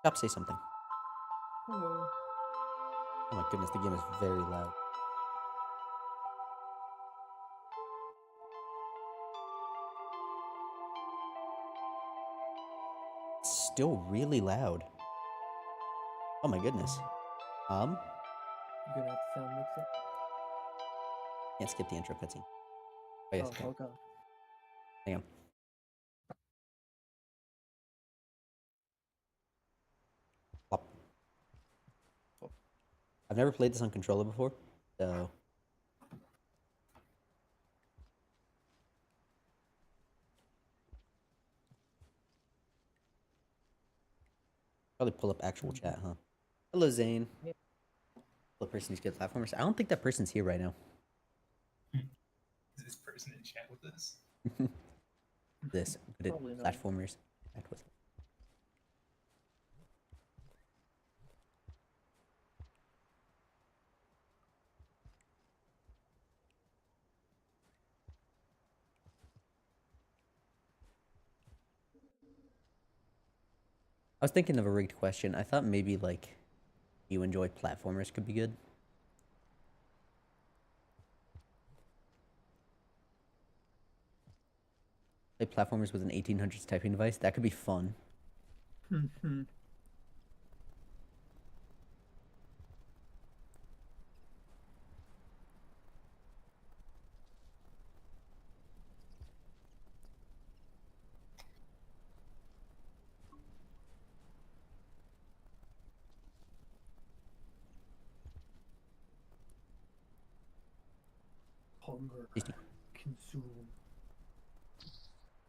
Stop, say something. Hello. Oh my goodness, the game is very loud. It's still really loud. Oh my goodness. Um, You gonna have to sound mix it? can't skip the intro cutscene. Oh yes, Oh, I can. okay. Hang on. Plop. Oh. I've never played this on controller before, so probably pull up actual chat, huh? Hello, Zane. Yeah. The person who's good platformers. I don't think that person's here right now. Is this person in chat with us? This good Probably at not. platformers. Act with. I was thinking of a rigged question. I thought maybe like you enjoy platformers could be good. Play platformers with an 1800s typing device. That could be fun. Hunger. Tasty. Consume.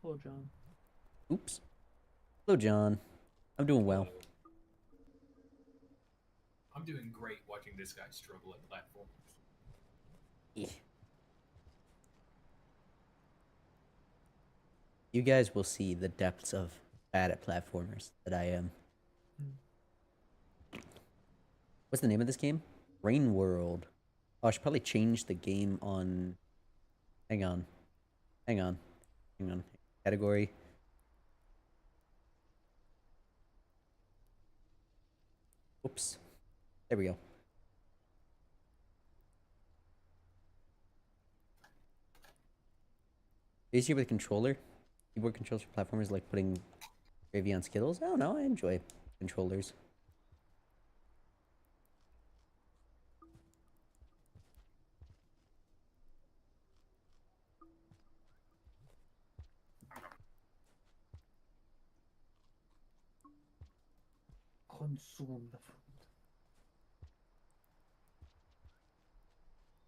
Hello, John. Oops. Hello, John. I'm doing well. I'm doing great watching this guy struggle at platforms. You guys will see the depths of bad at platformers that I am. What's the name of this game? Rain World. Oh, I should probably change the game on. Hang on. Hang on. Hang on. Category. Oops. There we go. Easier with controller. Keyboard controls for platformers like putting gravy on Skittles. I don't know. I enjoy controllers. Consume the food.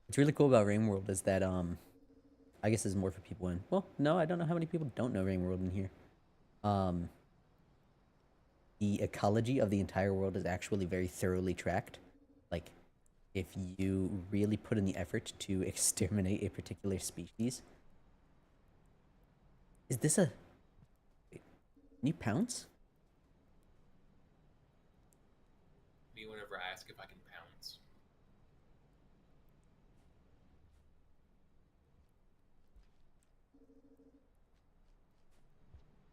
What's really cool about Rain World is that I guess this is more for people in. Well, no, I don't know how many people don't know Rain World in here. Um, the ecology of the entire world is actually very thoroughly tracked. Like, if you really put in the effort to exterminate a particular species, is this a? Wait, can you pounce? Anyone ever ask if I can pounce?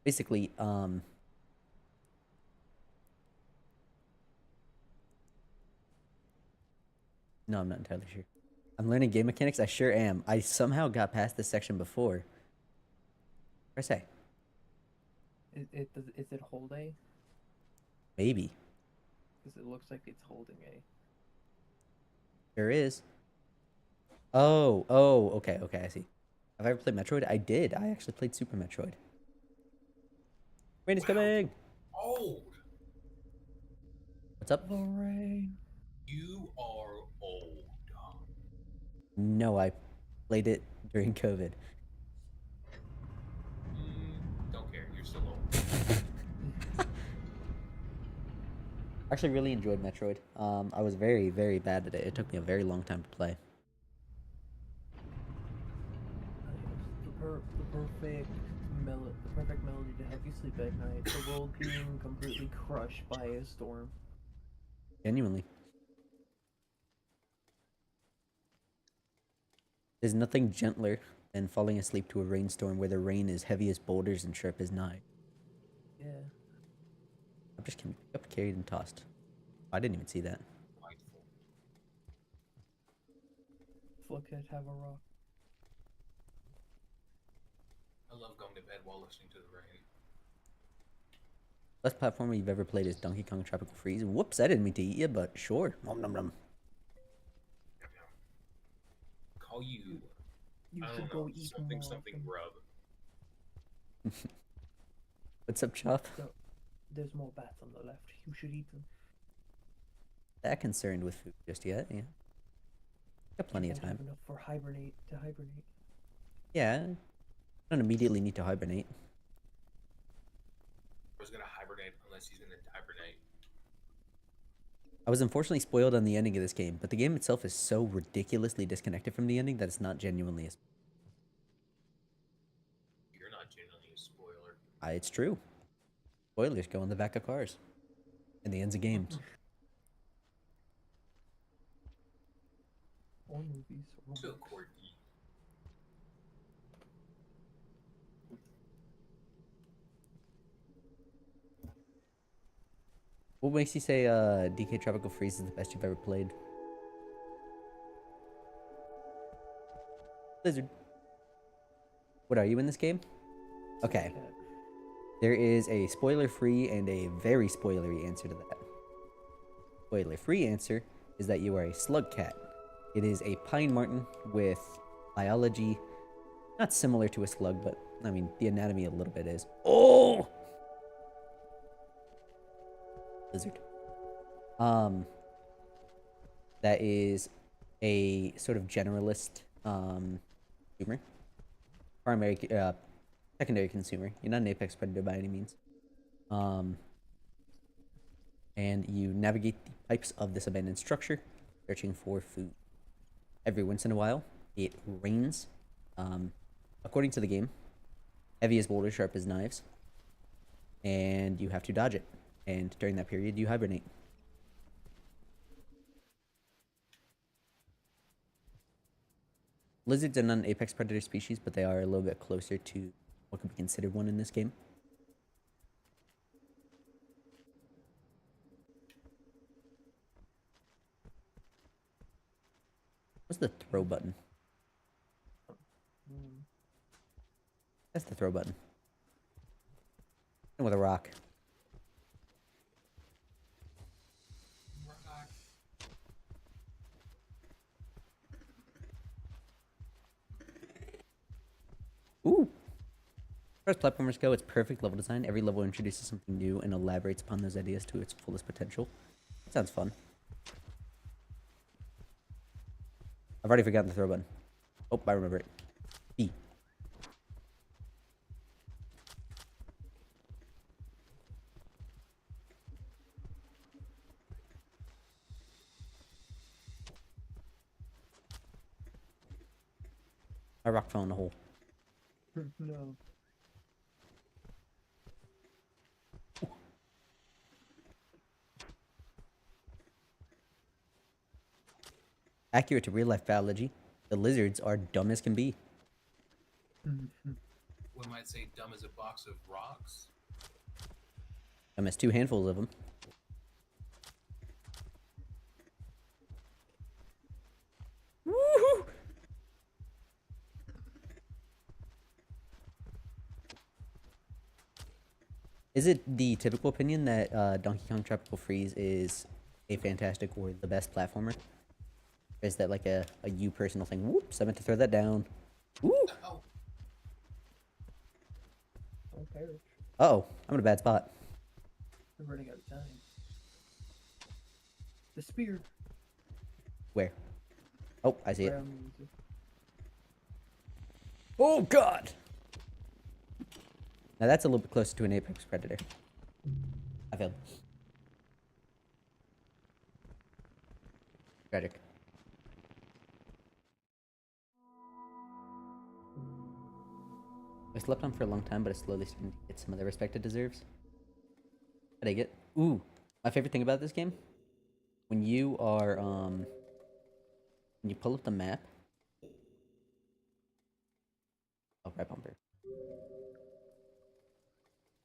Basically, no, I'm not entirely sure. I'm learning game mechanics. I sure am. I somehow got past this section before. Press A. Is it hold A? Maybe. Because it looks like it's holding A. There is. Oh, oh, okay, okay, I see. Have I ever played Metroid? I did. I actually played Super Metroid. Rain is Wow, coming! old. What's up? The rain. You are old. No, I played it during COVID. Don't care. You're still old. I actually really enjoyed Metroid. I was very, very bad at it. It took me a very long time to play. The perfect melody to help you sleep at night. The world being completely crushed by a storm. Genuinely. There's nothing gentler than falling asleep to a rainstorm where the rain is heavy as boulders and sharp as knives. Yeah. Just can be picked up, carried, and tossed. I didn't even see that. Mindful. Flickhead have a rock. I love going to bed while listening to the rain. Best platformer you've ever played is Donkey Kong Tropical Freeze. Whoops, I didn't mean to eat you, but sure. Nom nom nom. Yum, yum. Call you. You I should don't go know. eat Something more something often. grub. What's up, Chop? So, there's more bats on the left. You should eat them. That concerned with food just yet, yeah. Got plenty You of won't have time. enough for hibernate to hibernate. Yeah, I don't immediately need to hibernate. I was gonna hibernate unless he's gonna hibernate. I was unfortunately spoiled on the ending of this game, but the game itself is so ridiculously disconnected from the ending that it's not genuinely a You're not genuinely a spoiler. It's true. Spoilers go on the back of cars. And the ends of games. Or movies. Or So books. quirky. What makes you say DK Tropical Freeze is the best you've ever played? Blizzard. What are you in this game? Okay. Cat. There is a spoiler-free and a very spoilery answer to that. Spoiler-free answer is that you are a slug cat. It is a pine marten with biology not similar to a slug, but I mean the anatomy a little bit is. Oh! Lizard. That is a sort of generalist consumer. Primary secondary consumer. You're not an apex predator by any means. And you navigate the pipes of this abandoned structure, searching for food. Every once in a while, it rains. According to the game, heavy as boulders, sharp as knives, and you have to dodge it. And during that period, you hibernate. Lizards are not an apex predator species, but they are a little bit closer to what could be considered one in this game. What's the throw button? That's the throw button. And with a rock. Ooh! As far as platformers go, it's perfect level design. Every level introduces something new and elaborates upon those ideas to its fullest potential. That sounds fun. I've already forgotten the throw button. Oh, I remember it. B. My rock fell in the hole. No. Accurate to real life biology, the lizards are dumb as can be. One might say dumb as a box of rocks. I missed 2 handfuls of them. Woohoo! Is it the typical opinion that Donkey Kong Tropical Freeze is a fantastic or the best platformer? Or is that like a you personal thing? Whoops, I meant to throw that down. Ooh! Oh, Don't perish. Uh-oh, I'm in a bad spot. We're running out of time. The spear. Where? Oh, I see it. Brown music. Oh, God! Now that's a little bit closer to an apex predator. I failed. Tragic. I slept on for a long time, but it's slowly starting to get some of the respect it deserves. I dig it. Ooh, my favorite thing about this game, when you are when you pull up the map. Oh, right bumper.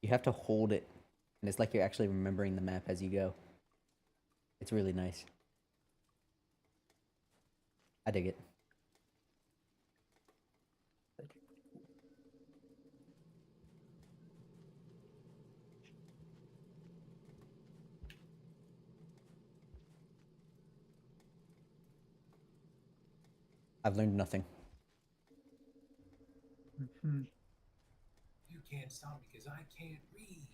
You have to hold it And it's like you're actually remembering the map as you go. It's really nice. I dig it. I've learned nothing. Mhm. You can't stop me because I can't read.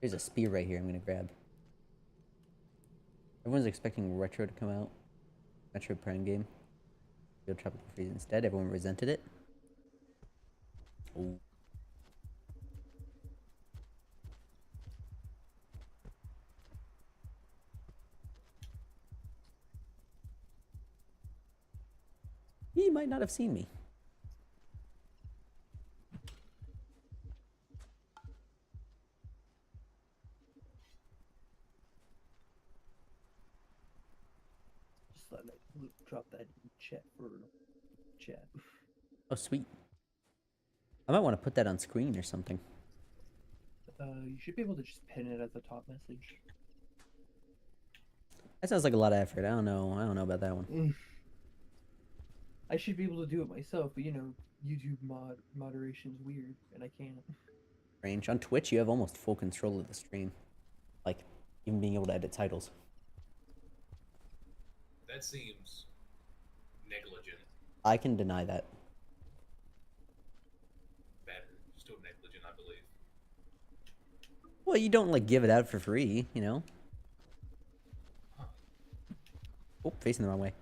There's a spear right here I'm gonna grab. Everyone's expecting Retro to come out. Metro Prime game. Field Tropical Freeze instead. Everyone resented it. Oh. He might not have seen me. Just let me drop that in chat for chat. Oh, sweet. I might want to put that on screen or something. You should be able to just pin it as a top message. That sounds like a lot of effort. I don't know. I don't know about that one. I should be able to do it myself, but YouTube moderation's weird, and I can't. Strange. On Twitch, you have almost full control of the stream. Like, even being able to edit titles. That seems negligent. I can deny that. Better. Still negligent, I believe. Well, you don't, like, give it out for free, you know? Huh. Oh, facing the wrong way.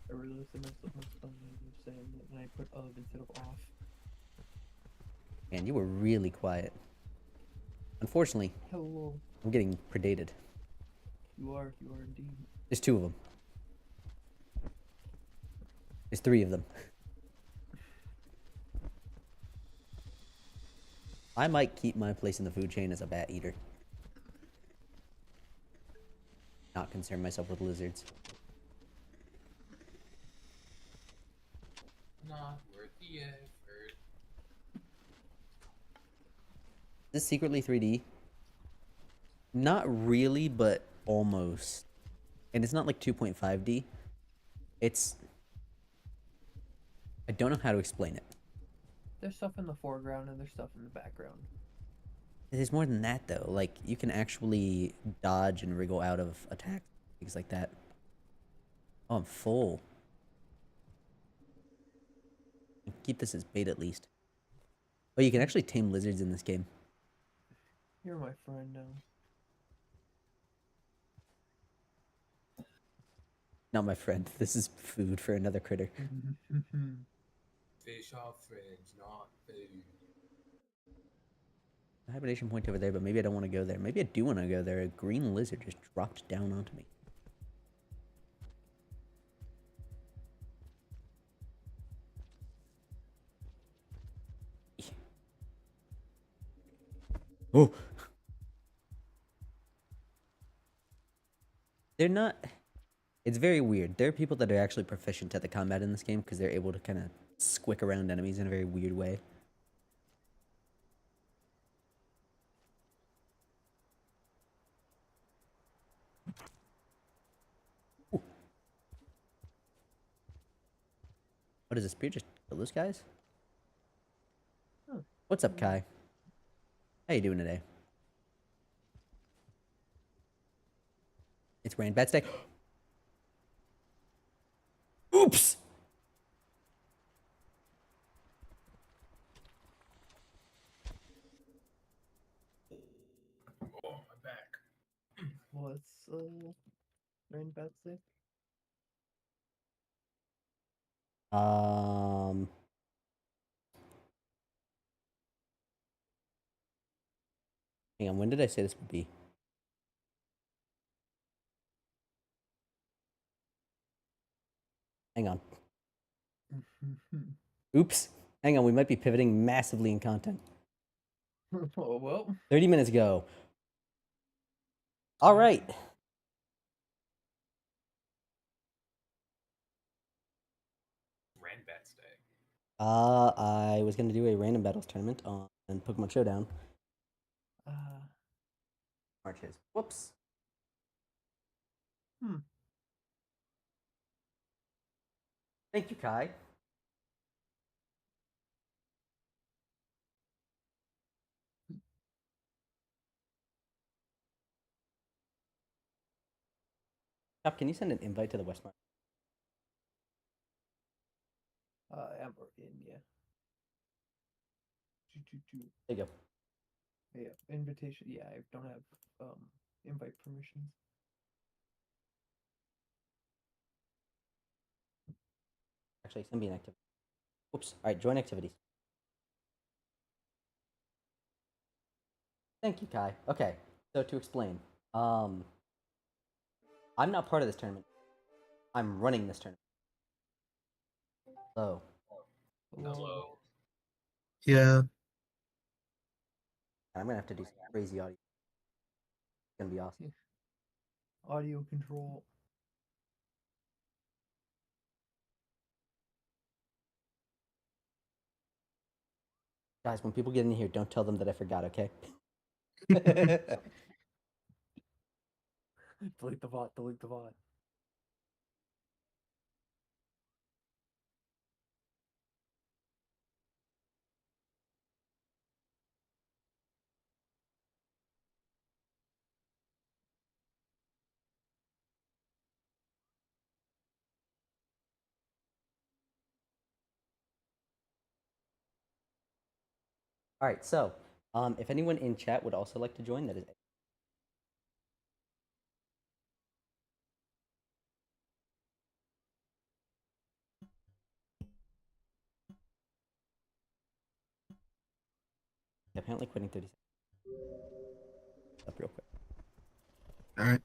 I realized I messed up my spelling of saying it, and I put of instead of off. Man, you were really quiet. Unfortunately, Hello. I'm getting predated. You are indeed. There's 2 of them. There's 3 of them. I might keep my place in the food chain as a bat eater. Not concern myself with lizards. Not worth the effort. Is this secretly 3D? Not really, but almost. And it's not like 2.5D. It's... I don't know how to explain it. There's stuff in the foreground and there's stuff in the background. There's more than that, though. Like, you can actually dodge and wriggle out of attacks. Things like that. Oh, I'm full. Keep this as bait, at least. Oh, you can actually tame lizards in this game. You're my friend now. Not my friend. This is food for another critter. Fish are friends, not food. Hibernation point over there, but maybe I don't want to go there. Maybe I do want to go there. A green lizard just dropped down onto me. Oh! They're not... It's very weird. There are people that are actually proficient at the combat in this game because they're able to kind of squick around enemies in a very weird way. Ooh. What is this? Spear just kill those guys? Huh. What's up, Kai? How you doing today? It's rain bad day. Oops! Oh, my back. What's rain bad say? Hang on, when did I say this would be? Hang on. Oops. Hang on, we might be pivoting massively in content. Oh well. 30 minutes ago. All right. Ranbats Day. I was gonna do a random battles tournament on Pokemon Showdown. Uh, Marches. Whoops. hmm. Thank you, Kai. Top, can you send an invite to the Westmark? Amber in, yeah. There you go. Yeah, invitation. Yeah, I don't have invite permissions. Actually, send me an activity. Oops. All right, join activities. Thank you, Kai. Okay, so to explain, I'm not part of this tournament. I'm running this tournament. So, Hello. Hello. Yeah. I'm gonna have to do some crazy audio. It's gonna be awesome. Audio control. Guys, when people get in here, don't tell them that I forgot, okay? Delete the bot. Delete the bot. All right, so if anyone in chat would also like to join, that is apparently quitting 30 seconds. Up real quick. All right.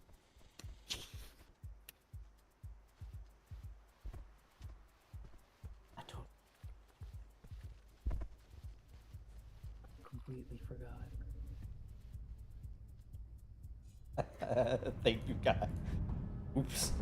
I totally Completely forgot. Thank you, God. Oops.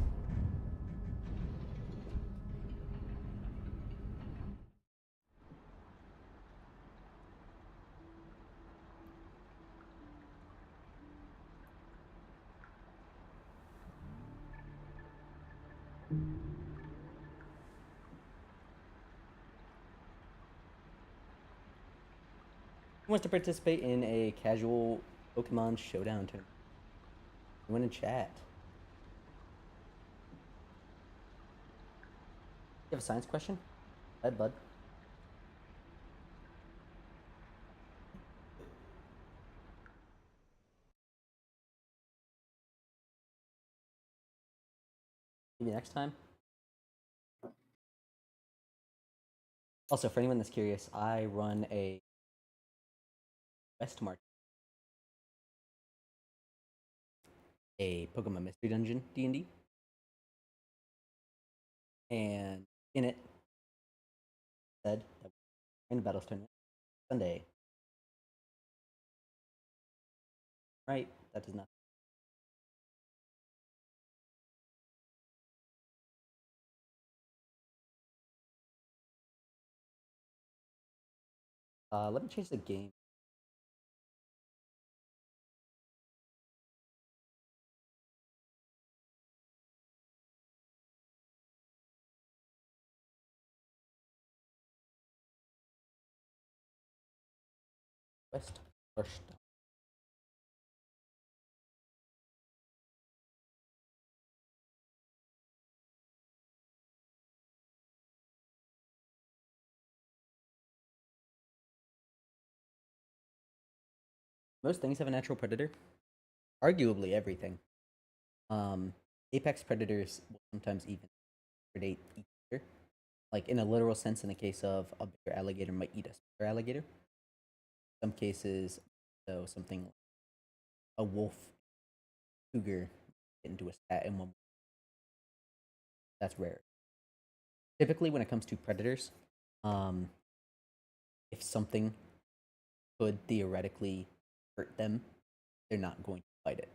Who wants to participate in a casual Pokemon Showdown tournament? Anyone in chat? You have a science question? Go ahead, bud. Maybe next time. Also, for anyone that's curious, I run a Westmark, a Pokemon Mystery Dungeon D&D, and in it said that we're in a battles tournament Sunday. Right? That does not. Let me change the game. West Marshtomp. Most things have a natural predator. Arguably everything. Um, Apex predators will sometimes even predate each other. Like in a literal sense, in the case of a bigger alligator might eat a smaller alligator. Some cases, so something like a wolf, cougar get into a stat in one. That's rare. Typically, when it comes to predators, um, if something could theoretically hurt them, they're not going to fight it.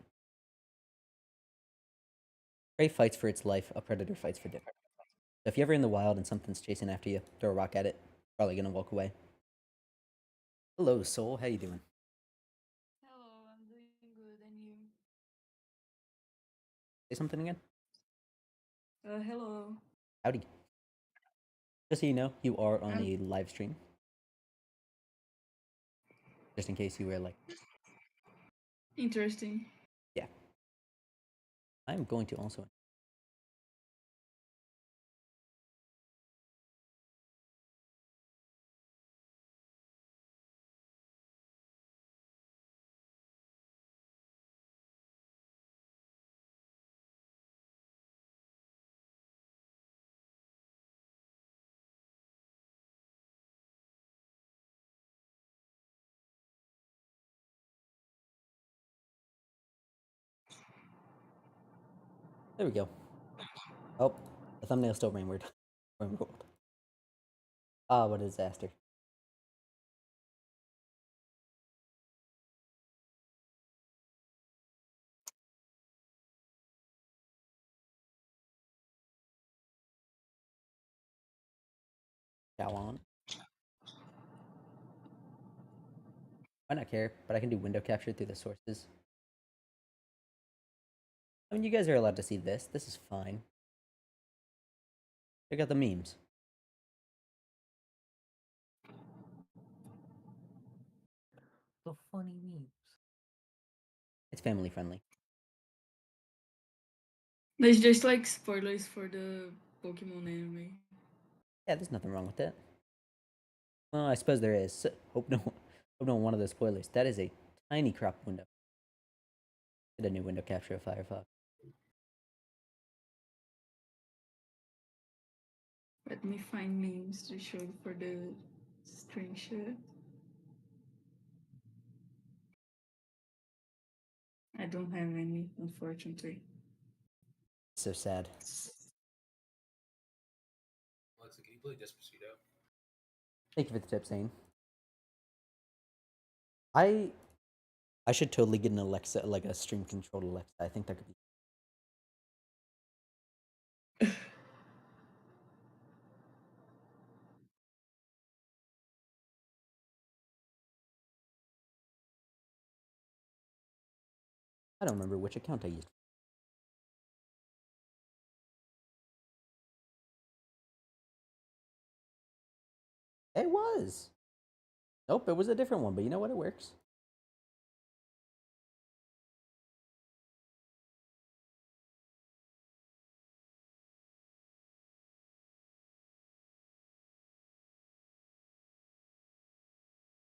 Prey fights for its life, a predator fights for dinner. So if you're ever in the wild and something's chasing after you, throw a rock at it, probably gonna walk away. Hello, Soul, how you doing? Hello, I'm doing good, and you? Say something again? Hello. Howdy. Just so you know, you are on I'm a live stream. Just in case you were like, interesting. yeah. I'm going to also. There we go. Oh, the thumbnail still rainward. Rainward. Ah, what a disaster. Cow on. I not care, but I can do window capture through the sources. I mean, you guys are allowed to see this. This is fine. Check out the memes. The funny memes. It's family friendly. There's just like spoilers for the Pokemon anime. Yeah, there's nothing wrong with that. Well, I suppose there is. Hope no one of those spoilers. That is a tiny crop window. Get a new window capture of Firefox. Let me find memes to show for the screenshot. I don't have any, unfortunately. So sad. Alexa, can you play Despacito? Thank you for the tip, Zane. I should totally get an Alexa, like a stream controlled Alexa. I think that could be. I don't remember which account I used. It was. Nope, it was a different one, but you know what? It works.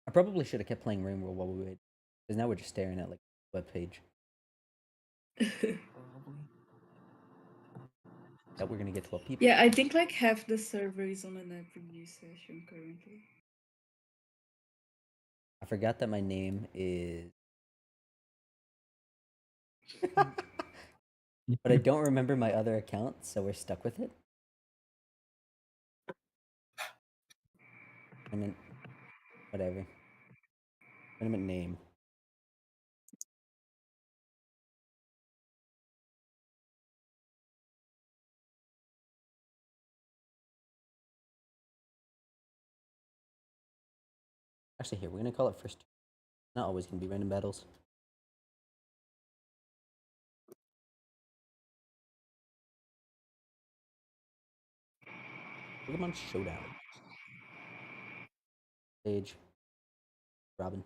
I probably should have kept playing Rainbow while we wait, because now we're just staring at like a web page Probably. that we're gonna get 12 people. Yeah, I think like half the server is on an preview session currently. I forgot that my name is, but I don't remember my other account, so we're stuck with it. I mean, whatever. Tournament name. Actually, here we're gonna call it first. Not always gonna be random battles. Pokemon Showdown. Sage. Robin.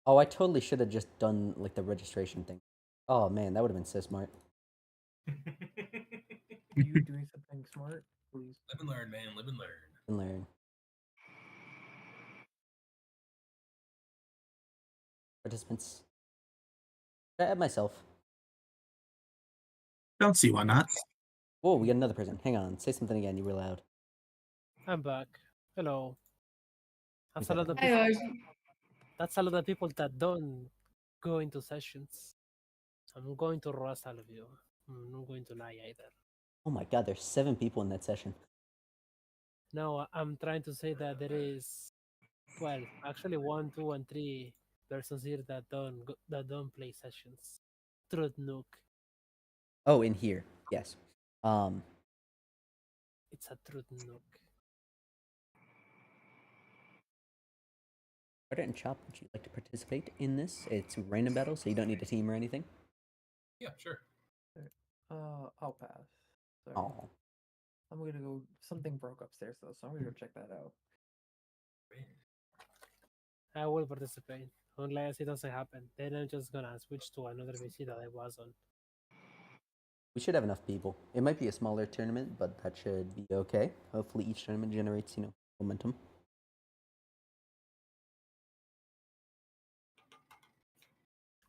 Oh, I totally should have just done like the registration thing. Oh man, that would have been so smart. You doing something smart, please? Live and learn, man. Live and learn. And learn. Participants. Should I add myself? Don't see why not. Whoa, we got another person. Hang on. Say something again. You were loud. I'm back. Hello. Who's That's a that? lot of Hi, people. Arjun. That's a lot of people that don't go into sessions. I'm going to roast all of you. I'm not going to lie either. Oh my god, there's 7 people in that session. No, I'm trying to say that there is, well, actually 1, 2, and 3 persons here that don't play sessions. Truth Nuke. Oh, in here, yes. It's a Truth Nuke. Carter and Chop, would you like to participate in this? It's random battle, so you don't need a team or anything. Yeah, sure. I'll pass. Sorry. Oh, I'm gonna go. Something broke upstairs though, so I'm gonna go check that out. I will participate unless it doesn't happen. Then I'm just gonna switch to another VC that I was on. we should have enough people. It might be a smaller tournament, but that should be okay. Hopefully, each tournament generates, momentum.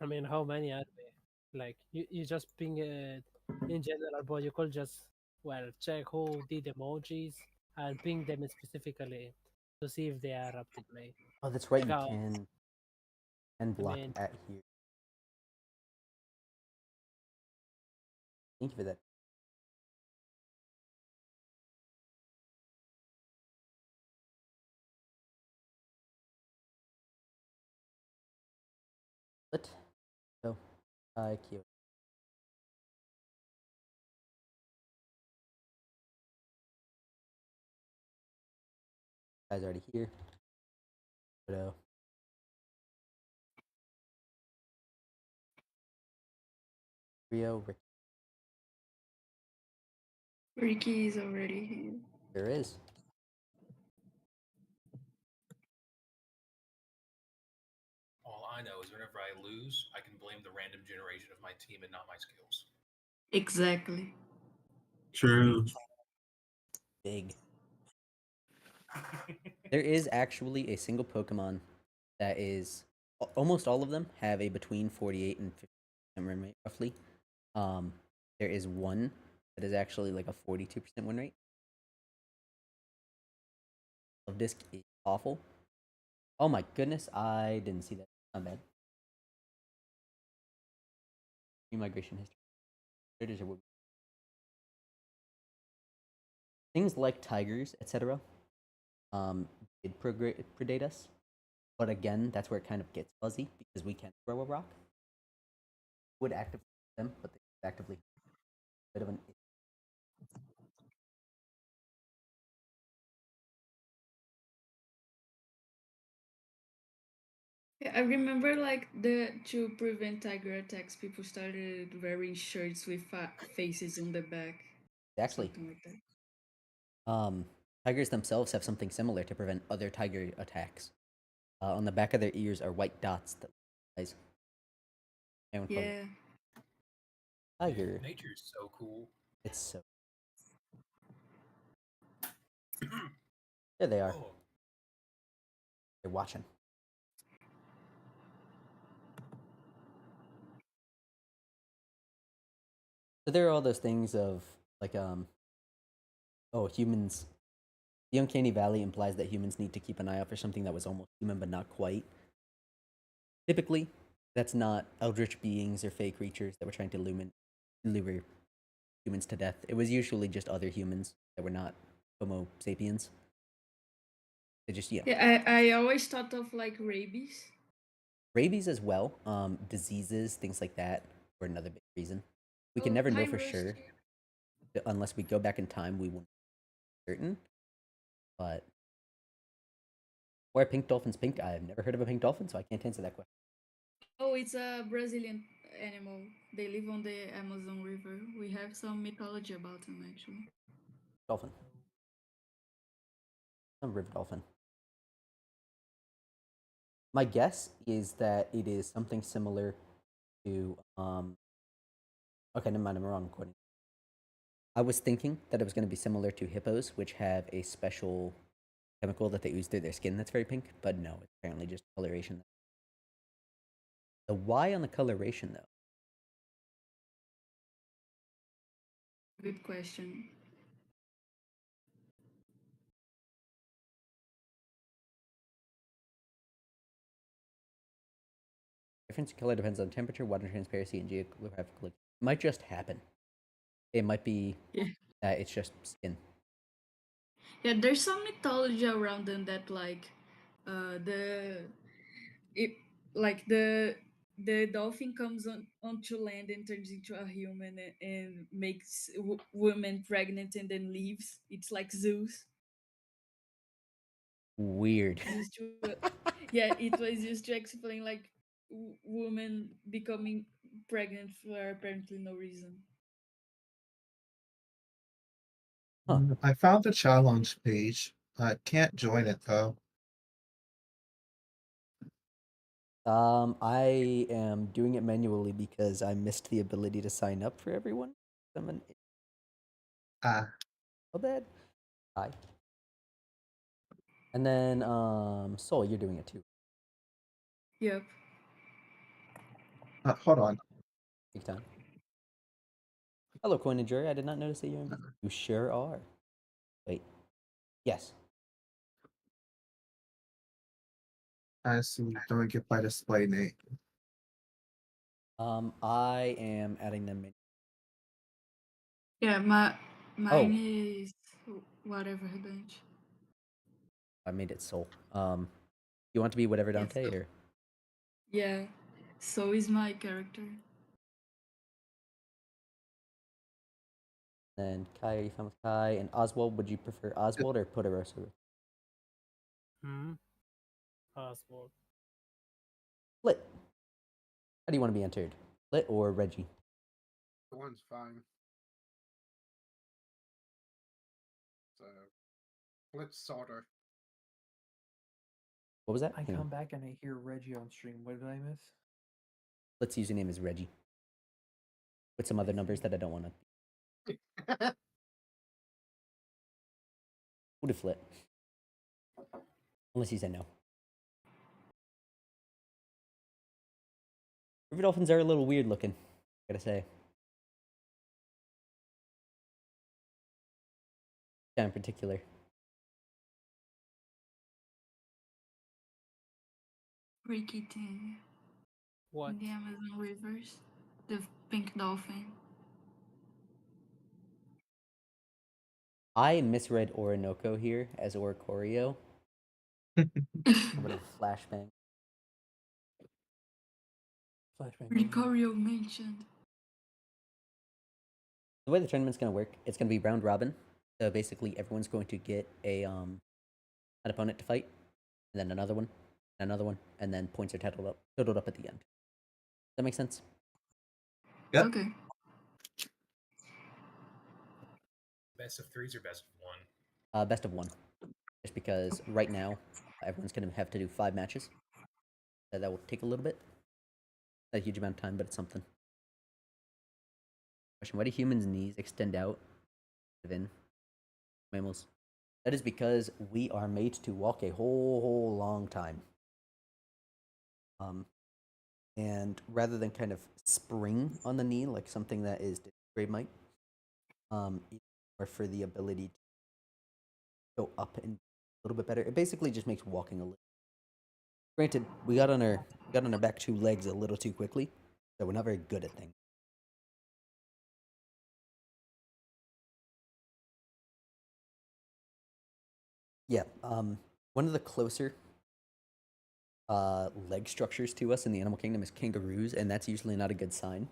I mean, how many are there? Like, you just ping it in general, but you could just, well, check who did emojis and ping them specifically to see if they are up to play. Oh, that's right. You Because, can block mean- at here. Thank you for that. Let go. Q. Guy's already here. Photo. Rio. Rick. Ricky is already here. There is. All I know is whenever I lose, I can blame the random generation of my team and not my skills. Exactly. True. Big. There is actually a single Pokemon that is almost all of them have a between 48 and 50% win rate roughly. There is one that is actually like a 42% win rate. Love Disc is awful. Oh my goodness, I didn't see that. Not bad. Migration history. Predators are things like tigers, etc. Did predate us, but again, that's where it kind of gets fuzzy because we can throw a rock. Would actively them, but they actively a bit of an. Yeah, I remember like to prevent tiger attacks, people started wearing shirts with faces on the back. Exactly. Something like that. Tigers themselves have something similar to prevent other tiger attacks. On the back of their ears are white dots that guys. Yeah. Tiger. Nature is so cool. It's so. There they are. Oh, They're watching. So there are all those things of like oh, humans. The uncanny valley implies that humans need to keep an eye out for something that was almost human but not quite. Typically, that's not eldritch beings or fake creatures that were trying to lure humans to death. It was usually just other humans that were not Homo sapiens. They just Yeah, I always thought of like rabies. Rabies as well, diseases, things like that were another big reason. We can Oh, never know hi, for Rose. sure unless we go back in time. We won't be certain, but why are pink dolphins pink? I've never heard of a pink dolphin, so I can't answer that question. Oh, it's a Brazilian animal. They live on the Amazon River. We have some mythology about them actually. Dolphin, some river dolphin. My guess is that it is something similar to okay, never mind, I'm wrong according. I was thinking that it was going to be similar to hippos, which have a special chemical that they ooze through their skin that's very pink, but no, it's apparently just coloration. The Y on the coloration, though. Good question. Difference in color depends on temperature, water transparency, and geographical. It might just happen. It might be Yeah. that it's just skin. Yeah, there's some mythology around them that like the it like the dolphin comes onto land and turns into a human and makes women pregnant and then leaves. It's like Zeus. Weird. Used to yeah, it was used to explain like women becoming pregnant for apparently no reason. Huh. I found the challenge page. I can't join it though. I am doing it manually because I missed the ability to sign up for everyone. I'm an Ah, so bad. Hi. And then Soul, you're doing it too. Yep. hold on. Big time. Hello, Coin and Jury. I did not notice that you're in. You sure are. Wait. Yes. I see. Don't get by display name. I am adding them in. Yeah, mine Oh, is whatever bench. I made it Soul. You want to be whatever Yes. Dante or Yeah. So is my character. then Kai? Are you fine with Kai and Oswald? Would you prefer Oswald or Puderosa? Hmm. Oswald. Lit. How do you want to be entered? Lit or Reggie? The one's fine. So let's sorter. What was that? I Hang on. come back and I hear Reggie on stream. What did I miss? Let's username is Reggie. With some other numbers that I don't want to. Would have flit. Unless you said no. River dolphins are a little weird looking, I gotta say. Yeah, in particular. Ricky thing What? in the Amazon rivers. The pink dolphin. I misread Orinoco here as Oricorio. A bit of a flashbang. Flashbang. Ricorio mentioned. The way the tournament's gonna work, it's gonna be round robin. So basically, everyone's going to get a an opponent to fight, and then another one, and then points are totaled up at the end. Does that make sense? Yep. Okay. Best of threes or best of one? Best of one, just because right now everyone's gonna have to do 5 matches. So that will take a little bit, not a huge amount of time, but it's something. Question: why do humans' knees extend out in mammals? That is because we are made to walk a whole long time. And rather than kind of spring on the knee like something that is grade might, or for the ability to go up and a little bit better. It basically just makes walking a little. Granted, we got on our back 2 legs a little too quickly, so we're not very good at things. Yeah, one of the closer leg structures to us in the animal kingdom is kangaroos, and that's usually not a good sign.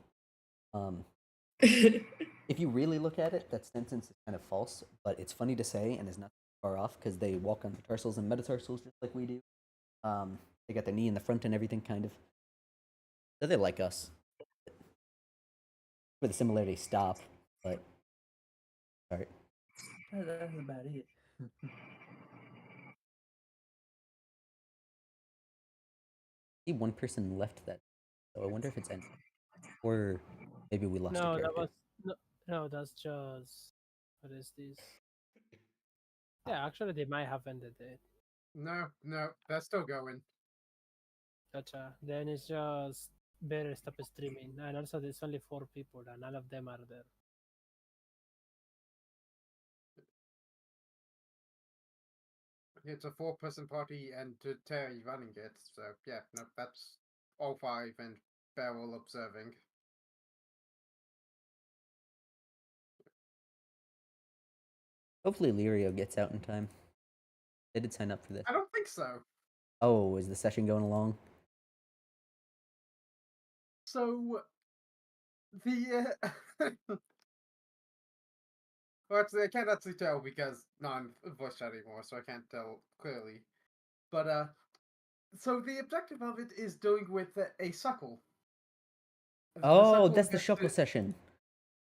If you really look at it, that sentence is kind of false, but it's funny to say and is not far off because they walk on tarsals and metatarsals just like we do. They got their knee in the front and everything, kind of. So they're like us. Where the similarities stop, but sorry. That's about it. See, one person left that, so I wonder if it's ended, or maybe we lost a No, that character. was no. That's just what is this? Yeah, actually, they might have ended it. No, they're still going. Gotcha. Then it's just better stop streaming. And also, there's only 4 people, and none of them are there. It's a 4-person party and Terry running it. So yeah, no, that's all five and Beryl observing. Hopefully Lirio gets out in time. They did sign up for this. I don't think so. Oh, is the session going along? So the well, actually, I can't actually tell because non voice chat anymore, so I can't tell clearly. But so the objective of it is doing with a suckle. The Oh, suckle that's the gets Shuckle session.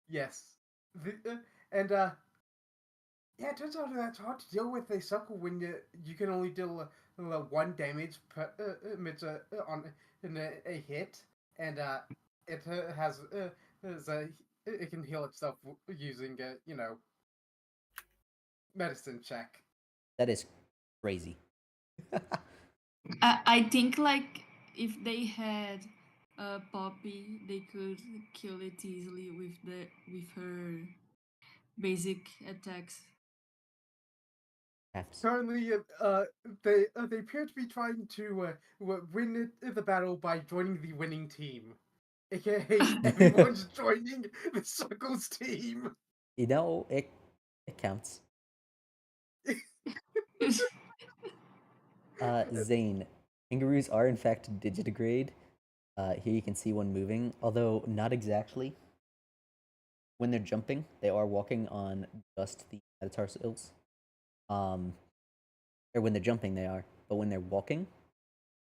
yes, and yeah, it turns out that's hard to deal with a suckle when you can only deal one damage per on in a hit, and it has it can heal itself using medicine check. That is crazy. I think like if they had a Poppy, they could kill it easily with her basic attacks. Perhaps. Currently, they appear to be trying to win the battle by joining the winning team, aka everyone's joining the Suckles team. You know, it counts. Zane, kangaroos are in fact digitigrade. Here you can see one moving, although not exactly. When they're jumping, they are walking on just the metatarsals. Or when they're jumping, they are. But when they're walking,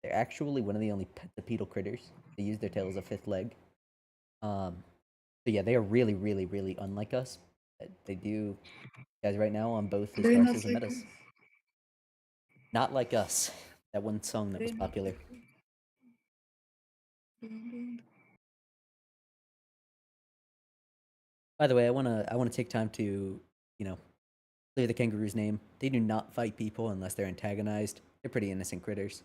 they're actually one of the only pentapedal critters. They use their tail as a fifth leg. So yeah, they are really, really, really unlike us. They do, guys, right now on both They're not Histarxes and like Metas. us. Not like us. That one song that They're was not popular. like us. By the way, I wanna take time to, clear the kangaroo's name. They do not fight people unless they're antagonized. They're pretty innocent critters.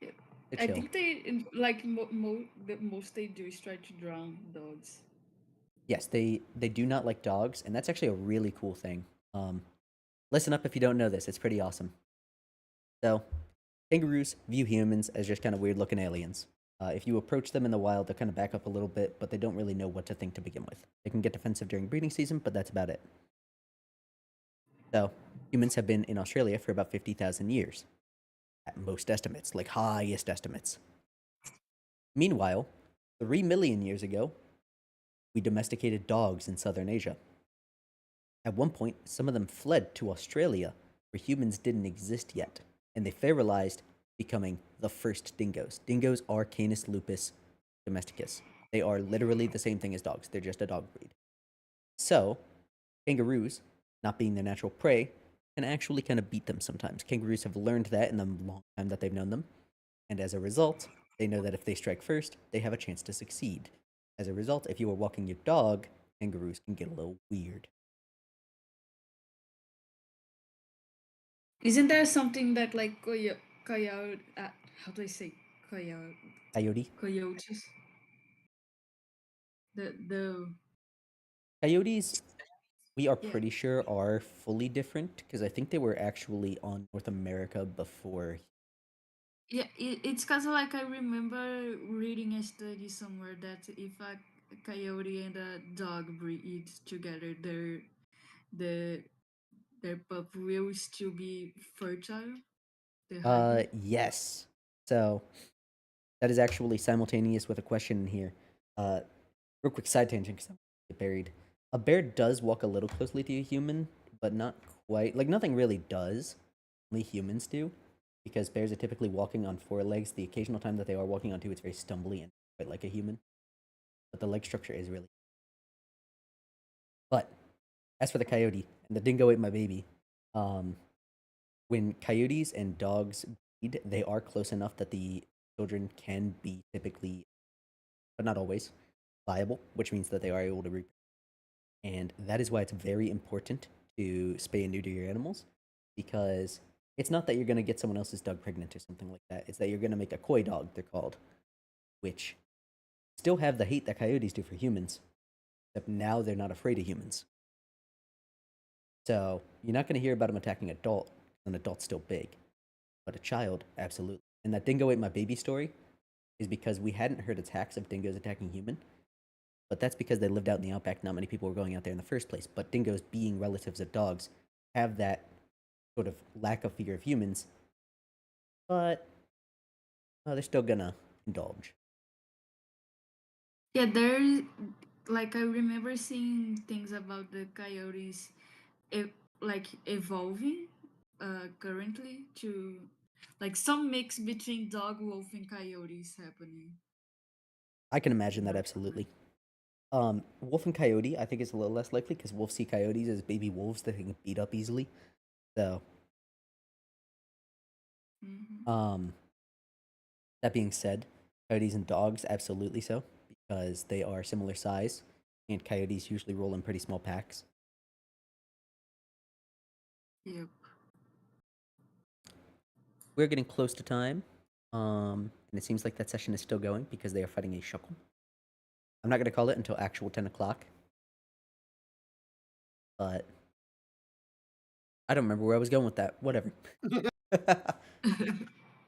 Yeah. They're I chill. think like the most they do is try to drown dogs. Yes, they do not like dogs, and that's actually a really cool thing. Listen up if you don't know this. It's pretty awesome. So, kangaroos view humans as just kind of weird looking aliens. If you approach them in the wild, they'll kind of back up a little bit, but they don't really know what to think to begin with. They can get defensive during breeding season, but that's about it. So, humans have been in Australia for about 50,000 years, at most estimates, like highest estimates. Meanwhile, 3 million years ago, we domesticated dogs in southern Asia. At one point, some of them fled to Australia, where humans didn't exist yet, and they feralized, becoming the first dingoes. Dingoes are Canis lupus domesticus. They are literally the same thing as dogs, they're just a dog breed. So, kangaroos, not being their natural prey, can actually kind of beat them sometimes. Kangaroos have learned that in the long time that they've known them, and as a result, they know that if they strike first, they have a chance to succeed. As a result, if you are walking your dog, kangaroos can get a little weird. Isn't there something that like coyote? How do I say Coyote? coyotes? The Coyotes, we are yeah pretty sure are fully different because I think they were actually on North America before. yeah. It's cause like I remember reading a study somewhere that if a coyote and a dog breed together, the their pup will still be fertile. The hybrid. Yes. So that is actually simultaneous with a question in here. Real quick side tangent because I'm get buried. A bear does walk a little closely to a human, but not quite. Like nothing really does. Only humans do, because bears are typically walking on four legs. The occasional time that they are walking on two, it's very stumbly and quite like a human. But the leg structure is really. But as for the coyote and the dingo ate my baby, um, when coyotes and dogs breed, they are close enough that the children can be typically, but not always, viable, which means that they are able to reproduce. And that is why it's very important to spay and neuter your animals, because it's not that you're going to get someone else's dog pregnant or something like that. It's that you're going to make a koi dog, they're called, which still have the hate that coyotes do for humans, except now they're not afraid of humans. So you're not going to hear about them attacking an adult's still big, but a child, absolutely. and that dingo ate my baby story is because we hadn't heard attacks of dingoes attacking human. But that's because they lived out in the outback. Not many people were going out there in the first place. But dingoes, being relatives of dogs, have that sort of lack of fear of humans. But they're still gonna indulge. Yeah, there, like I remember seeing things about the coyotes, like evolving, currently to, like some mix between dog, wolf, and coyotes happening. I can imagine that absolutely. Wolf and coyote, I think, is a little less likely because wolves see coyotes as baby wolves that they can beat up easily. So, Hmm. um, that being said, coyotes and dogs, absolutely so, because they are similar size, and coyotes usually roll in pretty small packs. Yep. We're getting close to time, and it seems like that session is still going because they are fighting a shuckle. I'm not going to call it until actual 10 o'clock, but I don't remember where I was going with that. Whatever.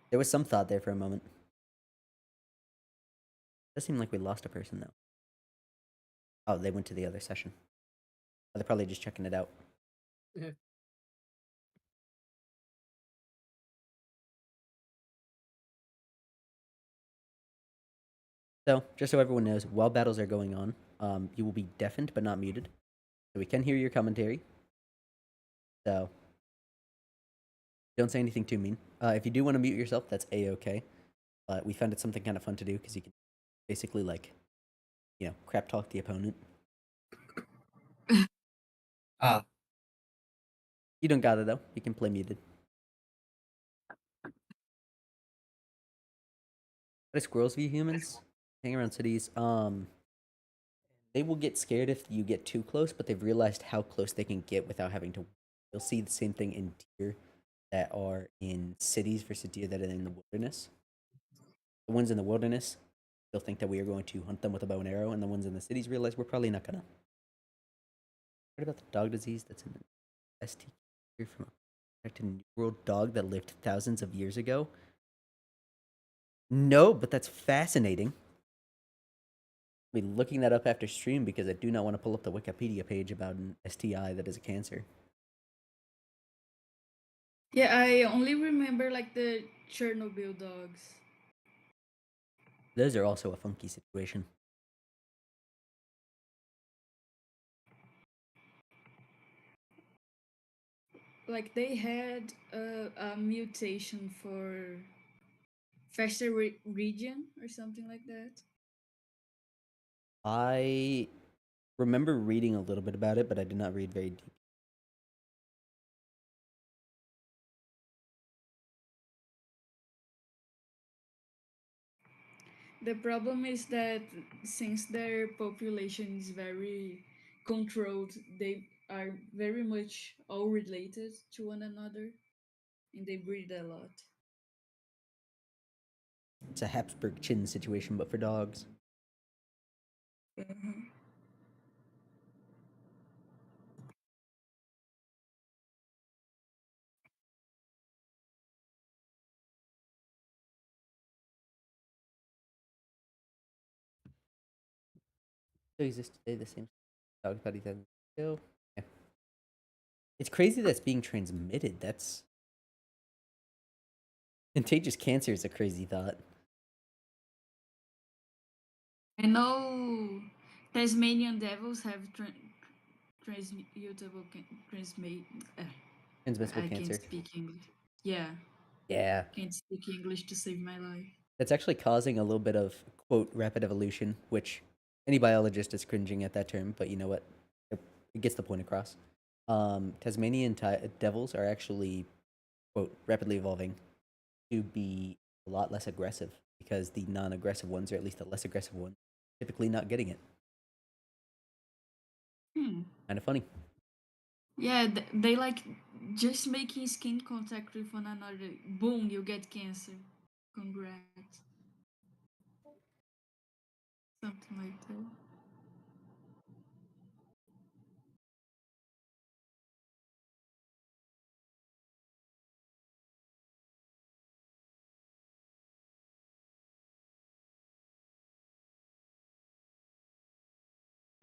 There was some thought there for a moment. Does seem like we lost a person, though. Oh, they went to the other session. Oh, they're probably just checking it out. Yeah. So, just so everyone knows, while battles are going on, you will be deafened but not muted. So we can hear your commentary. So, don't say anything too mean. If you do want to mute yourself, that's a-okay. But we found it something kind of fun to do because you can basically, like, crap talk the opponent. Ah, You don't got it, though. You can play muted. How do squirrels view humans? Hang around cities. They will get scared if you get too close, but they've realized how close they can get without having to. You'll see the same thing in deer that are in cities versus deer that are in the wilderness. The ones in the wilderness, they'll think that we are going to hunt them with a bow and arrow, and the ones in the cities realize we're probably not gonna. What about the dog disease that's in the EST from a New World dog that lived thousands of years ago? No, but that's fascinating. I'll be looking that up after stream because I do not want to pull up the Wikipedia page about an STI that is a cancer. Yeah, I only remember like the Chernobyl dogs. Those are also a funky situation. Like they had a mutation for faster region or something like that. I remember reading a little bit about it, but I did not read very deep. The problem is that since their population is very controlled, they are very much all related to one another and they breed a lot. It's a Habsburg chin situation, but for dogs. Mhm. So exist today the same dog body that ago. Yeah. It's crazy that's being transmitted. That's contagious cancer is a crazy thought. I know Tasmanian devils have transmutable transmit. Transmissible I can't cancer. speak English. Yeah, Yeah. can't speak English to save my life. That's actually causing a little bit of, quote, rapid evolution, which any biologist is cringing at that term, but you know what? It gets the point across. Tasmanian devils are actually, quote, rapidly evolving to be a lot less aggressive because the non aggressive ones, or at least the less aggressive ones, typically not getting it. Hmm. Kind of funny. Yeah, they like just making skin contact with one another. Boom, you get cancer. Congrats. Something like that.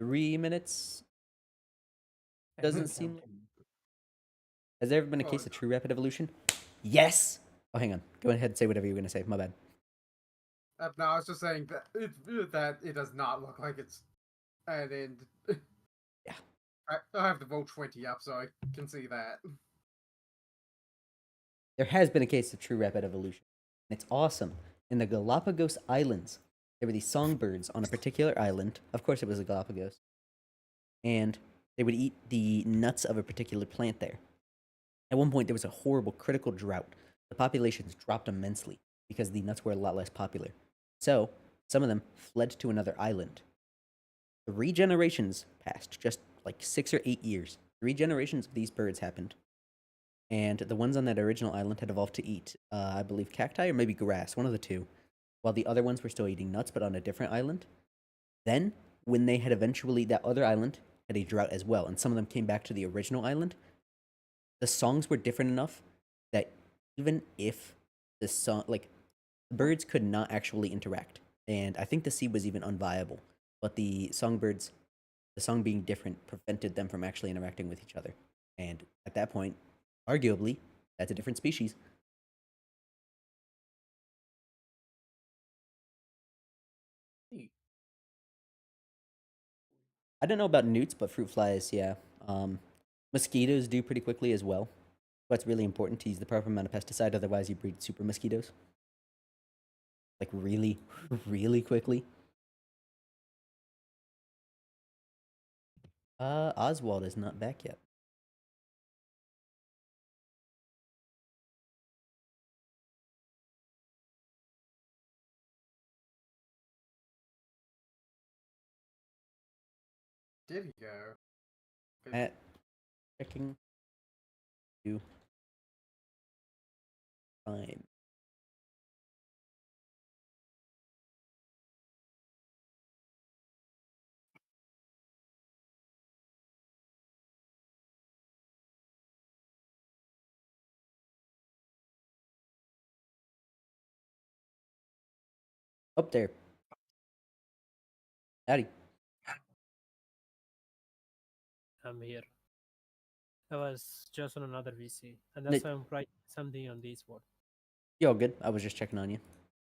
3 minutes. Doesn't seem like. Has there ever been a case of true rapid evolution? Yes! Oh, hang on. Go ahead and say whatever you were going to say. My bad. No, I was just saying that it does not look like it's an end. Yeah. I have the Volt 20 up, so I can see that. There has been a case of true rapid evolution. And it's awesome. In the Galapagos Islands, there were these songbirds on a particular island. Of course, it was the Galapagos. And they would eat the nuts of a particular plant there. At one point, there was a horrible critical drought. The populations dropped immensely because the nuts were a lot less popular. So, some of them fled to another island. 3 generations passed, just like 6 or 8 years. 3 generations of these birds happened. And the ones on that original island had evolved to eat, I believe, cacti or maybe grass, one of the two, while the other ones were still eating nuts, but on a different island. Then, when they had eventually, that other island had a drought as well, and some of them came back to the original island, the songs were different enough that even if the song, like, the birds could not actually interact. And I think the seed was even unviable. But the songbirds, the song being different, prevented them from actually interacting with each other. And at that point, arguably, that's a different species. I don't know about newts, but fruit flies, yeah. Mosquitoes do pretty quickly as well. But it's really important to use the proper amount of pesticide, otherwise you breed super mosquitoes. Like really, really quickly. Oswald is not back yet. Did he go? At checking to time. Up there. Howdy. I'm here. I was just on another VC, and No, that's why I'm writing something on this one. you're all good. I was just checking on you.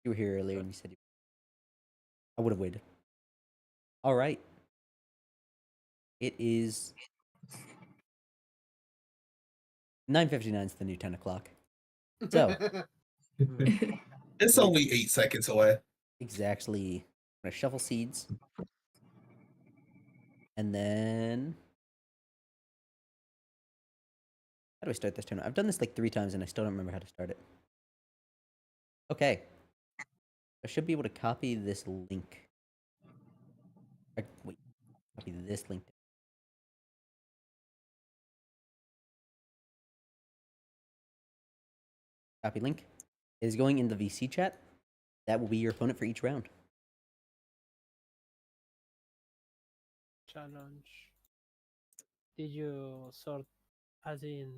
You were here earlier Sure. and you said I would have waited. All right. It is 9:59 is the new 10 o'clock. So, It's only 8 seconds away. exactly. I'm going to shuffle seeds. And then. How do I start this tournament? I've done this like 3 times and I still don't remember how to start it. Okay. I should be able to copy this link. Wait. Copy this link. Copy link. It is going in the VC chat. That will be your opponent for each round. Challenge. Did you sort, as in,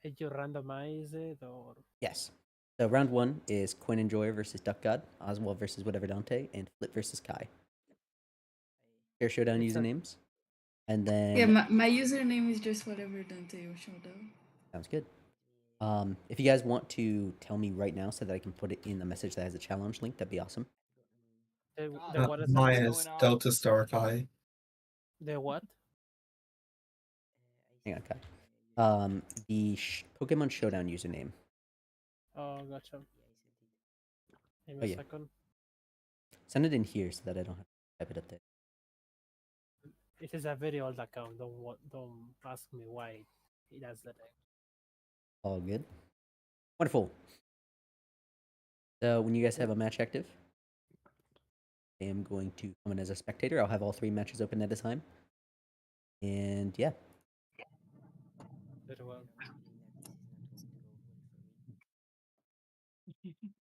did you randomize it or? Yes. So round 1 is Quinn Enjoyer versus Duck God, Oswald versus Whatever Dante, and Flip versus Kai. Fair Showdown It's a- usernames. And then. Yeah, my username is just whatever Dante or Showdown. Sounds good. If you guys want to tell me right now so that I can put it in the message that has a challenge link, that'd be awesome. The what is Mine it? is Delta Star Kai. The what? Hang on, Kai. The Pokemon Showdown username. Oh, gotcha. Give Oh, me yeah. a second. Send it in here so that I don't have to type it up there. It is a very old account. Don't ask me why it has that name. All good. Wonderful. So when you guys have a match active, I am going to come in as a spectator. I'll have all 3 matches open at a time. And yeah. Very well.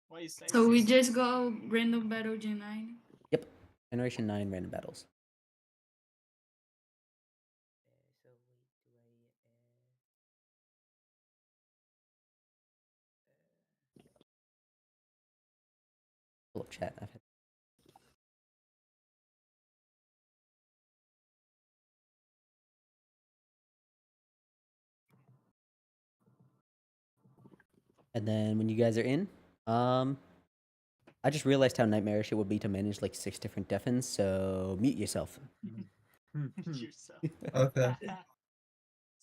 Why you say So we just go random battle Gen 9. Yep. Generation 9 random battles. Pull up chat. And then when you guys are in, I just realized how nightmarish it would be to manage like 6 different deafens, so mute yourself. Yourself. Okay.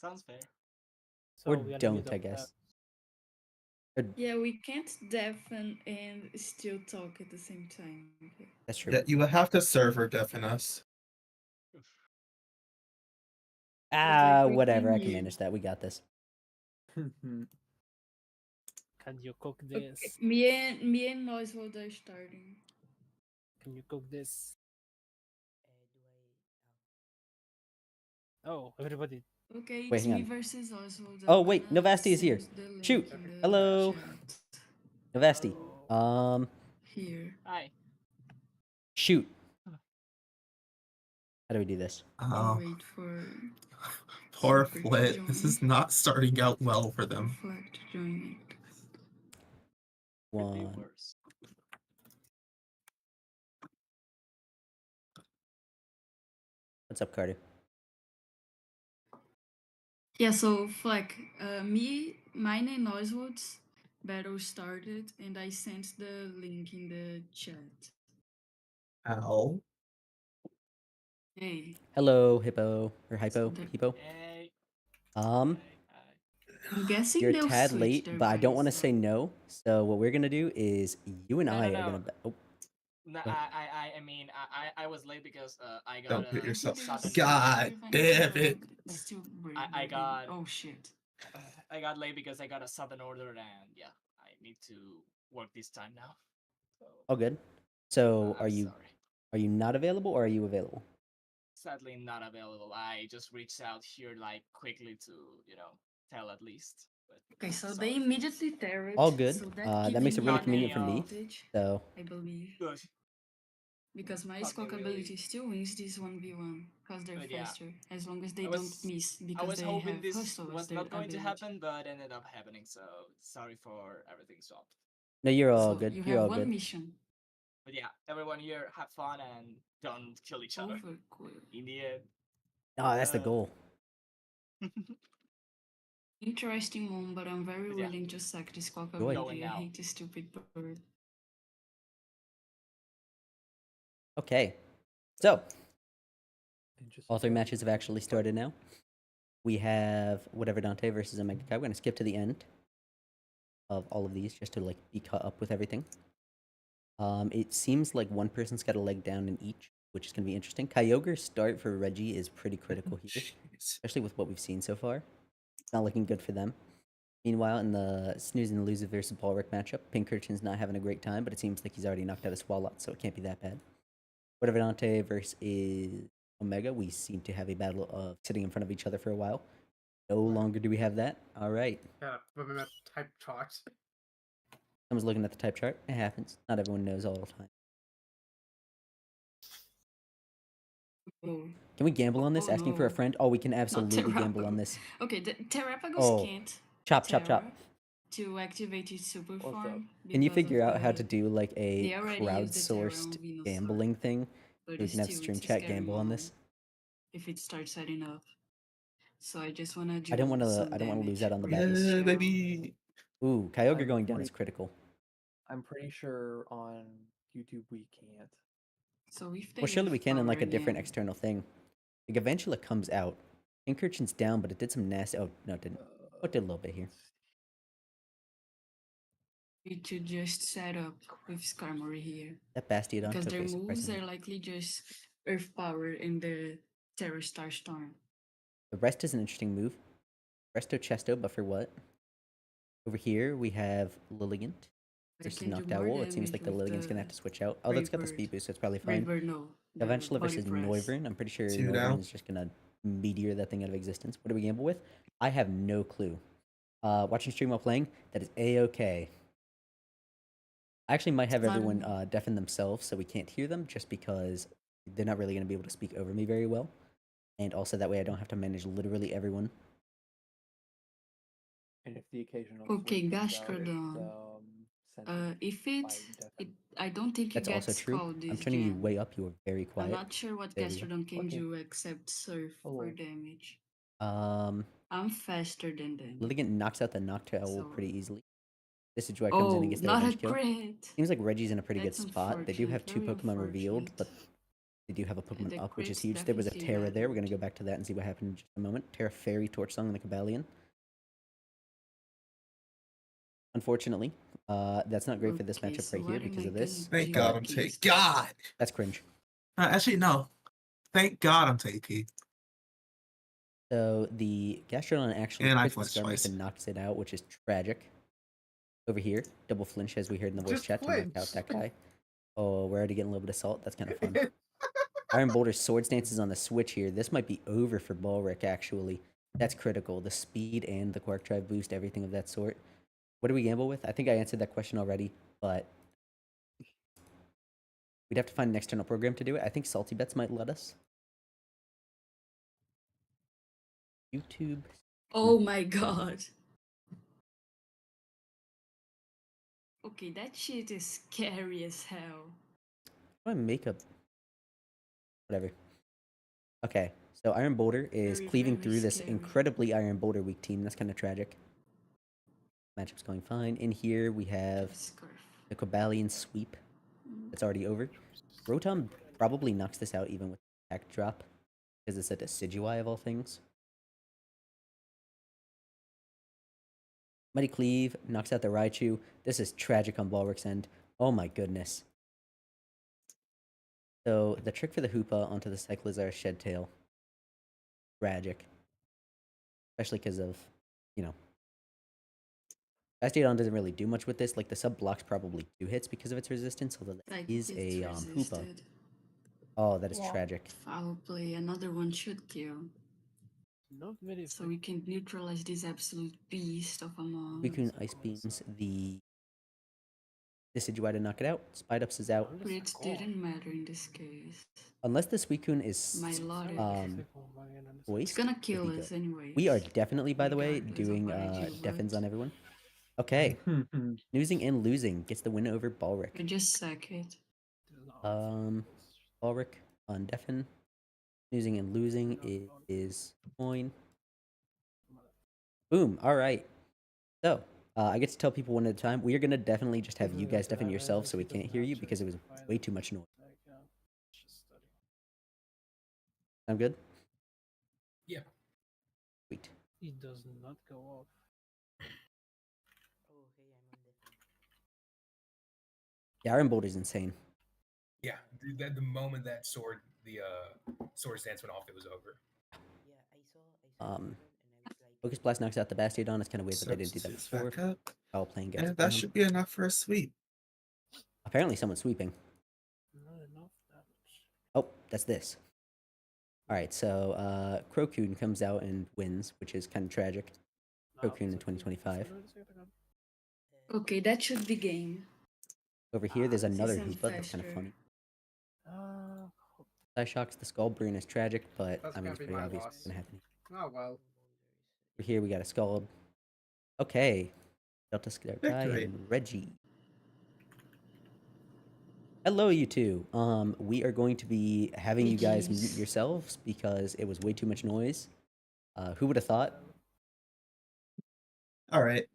Sounds fair. So Or we are in the don't, middle I of guess. Or, Yeah, we can't deafen and still talk at the same time. that's true. Yeah, you would have to server deafen us. Whatever. I can mute. manage that. We got this. Can you cook Okay, this? me and Oswald are starting. Can you cook this? Oh, everybody. Okay, Wait, it's hang me on. versus Oswald. Oh, I'm wait, gonna Novasti is here. send the link Shoot. in the Hello. chat. Novasti. Here. Hi. Shoot. How do we do this? I'll Oh, wait for poor Super to Flit. This join. is not starting out well for For them. Flag to join it. Could be One. worse. What's up, Carter? Yeah, so Fleck, mine and Oswald's battle started, and I sent the link in the chat. Ow. Hey, Hello, Hippo. Or Hypo. The- Hippo. Hey. Um, Hi. I'm guessing you're a they'll tad switch late, their but I don't minds, want to though. say no. So what we're gonna do is you and No, I no, are gonna. no. Oh, No, Go ahead. I mean, I was late because I got Don't hit I think yourself. they'll sudden. switch God their damn minds, it. but still I got. Oh shit. I got late because I got a sudden order, and yeah, I need to work this time now. So, All good. So I'm sorry. are you not available or are you available? Sadly, not available. I just reached out here like quickly to tell at least. But Okay, so sorry. they immediately tear it. All good. So that gives That makes it really Not convenient many for me. advantage, So I believe. Good. Because my Not squawk really. ability still wins this 1v1, because they're But yeah, faster, as long as they I don't was miss, I because was they hoping have this hustle as was their not going to ability. happen, but ended up happening. So sorry for everything swapped. no, you're all So good. you You're have all one good. mission. But yeah, everyone here have fun and don't kill each other. Overkill. In the end. Oh, that's the Uh, goal. Interesting one, but I'm very But yeah. willing to sack this squawk Joy. ability. Going I now. hate this stupid bird. Okay. So Interesting all 3 choice. matches have actually started now. We have whatever Dante versus Omega Kai. We're gonna skip to the end of all of these just to like be caught up with everything. It seems like one person's got a leg down in each, which is gonna be interesting. Kyogre's start for Reggie is pretty critical here, Jeez. especially with what we've seen so far. It's not looking good for them. Meanwhile, in the Snooze and Loser versus Balric matchup, Pinkerton's not having a great time, but it seems like he's already knocked out a Swalot, so it can't be that bad. Whatever Dante versus Omega, we seem to have a battle of sitting in front of each other for a while. No longer do we have that. All right. Yeah, remember type charts. Someone's looking at the type chart. It happens. Not everyone knows all the time. Oh. Can we gamble on this? Oh, Asking for a no. friend? Oh, we can absolutely gamble on Terrapago. this. Okay, the Terrapagos Oh, can't chop, chop, chop. Terra to activate its super What's up? farm. Can you because of figure out how to the- do like a They already used the Terra on crowdsourced Venusaur, gambling thing? but So we can have still, stream it's a chat scary gamble on this. if it starts setting up. So I just wanna do I don't want to. some I don't want to lose damage out on the with bet. this Yeah, shell. baby. Ooh, Kyogre I'm going down pretty- is critical. I'm pretty sure on YouTube we can't. So if they Well, surely have we can in like power a different again, external thing. Like Eventula comes out. Pinkerton's down, but it did some nasty. Oh no, it didn't. Oh, it did a little bit here. we should just set up with Skarmory here. That Bastiodon Because took their a moves surprisingly. are likely just Earth Power and the Terra Star Storm. The rest is an interesting move. Resto Chesto, but for what? Over here we have Lilligant I versus can do Knocked more Owl. It seems damage like the with Lilligant's gonna have the to switch out. Oh, that's got the Brave speed Bird. boost, so it's probably fine. Braver, no. the Eventula body versus press. Noivern. I'm pretty sure Two Noivern down. is just gonna meteor that thing out of existence. What do we gamble with? I have no clue. Watching stream while playing, that is a-okay. I actually might have Not everyone a- deafen themselves so we can't hear them, just because they're not really going to be able to speak over me very well. And also that way I don't have to manage literally everyone. And if the occasional Okay, switch comes out, Gastrodon. send If by it, deafen. I don't think it That's also gets true. called I'm this turning you gen. way up. You are very I'm quiet. not sure what There we go. Gastrodon can Okay. do except surf for Hello. damage. Um, I'm faster than them. Lilligant knocks out the Noctowl So- pretty easily. This is why it comes in Oh, and gets the not a revenge kill. crit. Seems like Reggie's in a pretty That's good spot. They do have unfortunate, 2 very Pokemon revealed, unfortunate. but they do have a Pokemon the up, which is crits huge. There was a definitely Terra there. We're going to mattered. go back to that and see what happened in just a moment. Terra Fairy, Torch Song, and the Cabalion. Unfortunately, that's not great for this Okay, matchup so right here what am because I of this. gonna Thank do God But I'm against take. God. that's cringe. Actually, no. Thank God I'm TP. So the Gastrodon actually And I crits the flinched Skarmory twice. and knocks it out, which is tragic. Over here, double flinch as we heard in the voice Just chat to knock out flinch. that guy. Oh, we're already getting a little bit of salt. That's kind of fun. Iron Boulder's Sword Stance is on the switch here. This might be over for Balric, actually. That's critical. The speed and the Quark Drive boost, everything of that sort. What do we gamble with? I think I answered that question already, but we'd have to find an external program to do it. I think Salty Bets might let us. YouTube. Oh my god. Okay, that shit is scary as hell. What do I make up? Whatever. Okay, so Iron Boulder is Very, cleaving very through this scary. incredibly Iron Boulder weak team. That's kind of tragic. Matchup's going fine. In here, we have Scarf. the Cobalion sweep. That's already over. Rotom probably knocks this out even with the attack drop because it's a Decidueye of all things. Mighty Cleave knocks out the Raichu. This is tragic on Balric's end. Oh my goodness. So the trick for the Hoopa onto the Cyclizar Shed Tail. Tragic. Especially because of, you know. Bastiodon doesn't really do much with this. Like the sub blocks probably 2 hits because of its resistance, although that Like, is it's a Hoopa. resisted. Oh, that is Yeah. tragic. Foul play, another one should kill. Not very So we can neutralize this absolute beast of a mom. Suicune Ice Beams the Decidueye to knock it out. Spidups is out. Crits didn't matter in this case. Unless the Suicune is My logic. um, It's voiced, gonna it'd kill be us good. anyway. We are definitely, by the way, regardless of doing what I do, defins but- on everyone. Okay. Snoozing and losing gets the win over Balric. I just sack it. Balric on deafen. Snoozing and losing is coin. Boom. All right. So I get to tell people one at a time. We are gonna definitely just have you guys deafen yourselves so we can't hear you because it was way too much noise. Sound good? Yeah. Sweet. It does not go off. Yeah, Iron Bolt is insane. Yeah, the moment that sword stance went off, it was over. Focus Blast knocks out the Bastiodon. It's kind of weird that they didn't do that Substitutes before. back up. Foul playing gets And it that down. should be enough for a sweep. Apparently someone's sweeping. Not enough damage. Oh, that's this. Alright, so Crocoon comes out and wins, which is kind of tragic. Crocoon in 2025. Okay, that should be game. Over here, there's another sounds Hoopa. That's kind of faster. funny. Psyshocks, the Skull Burn is tragic, but That's I mean, gonna it's be pretty my obvious loss. what's going to happen. Oh well. Over here, we got a Scald. Okay. Delta Scartai Victory. and Reggie. Hello, you two. We are going to be having you guys mute GGs. yourselves because it was way too much noise. Who would have thought? All right.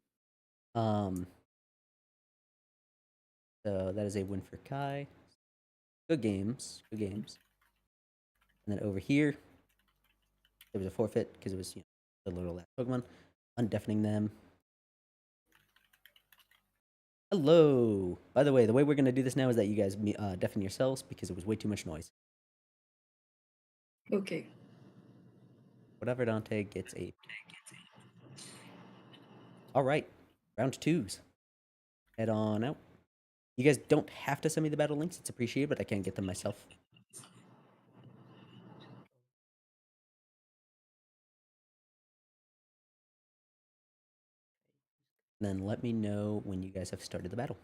So that is a win for Kai. Good games. Good games. And then over here, there was a forfeit because it was the little last Pokemon. Undeafening them. Hello. By the way we're going to do this now is that you guys deafen yourselves because it was way too much noise. Okay. Whatever Dante gets a... Alright. Round 2s. Head on out. You guys don't have to send me the battle links. It's appreciated, but I can't get them myself. Then let me know when you guys have started the battle.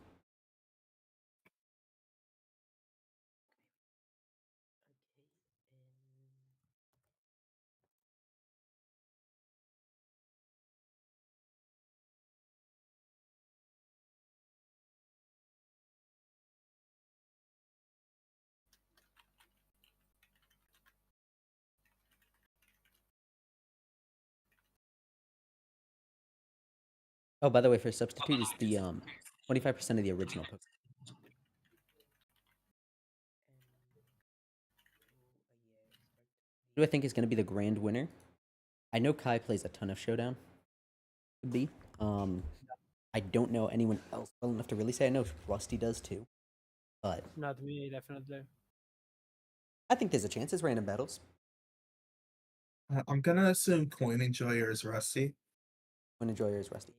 Oh, by the way, for substitute is the 25% of the original Pokemon. Who do I think is going to be the grand winner? I know Kai plays a ton of Showdown. Could be. I don't know anyone else well enough to really say. I know Rusty does too, but Not me, definitely. I think there's a chance. It's random battles. I'm gonna assume Coin Enjoyer is Rusty. When Enjoyer is Rusty.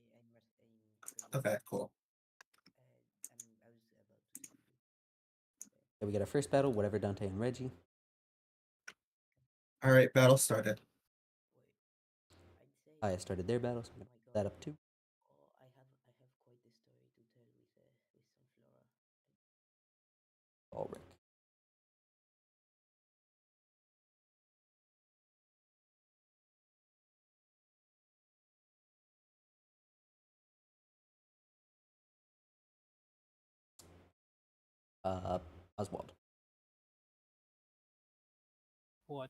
Okay, cool. So we got our first battle. Whatever Dante and Reggie. All right, battle started. I started their battle, so I'm gonna put that up too. Ulrich. Oswald. What?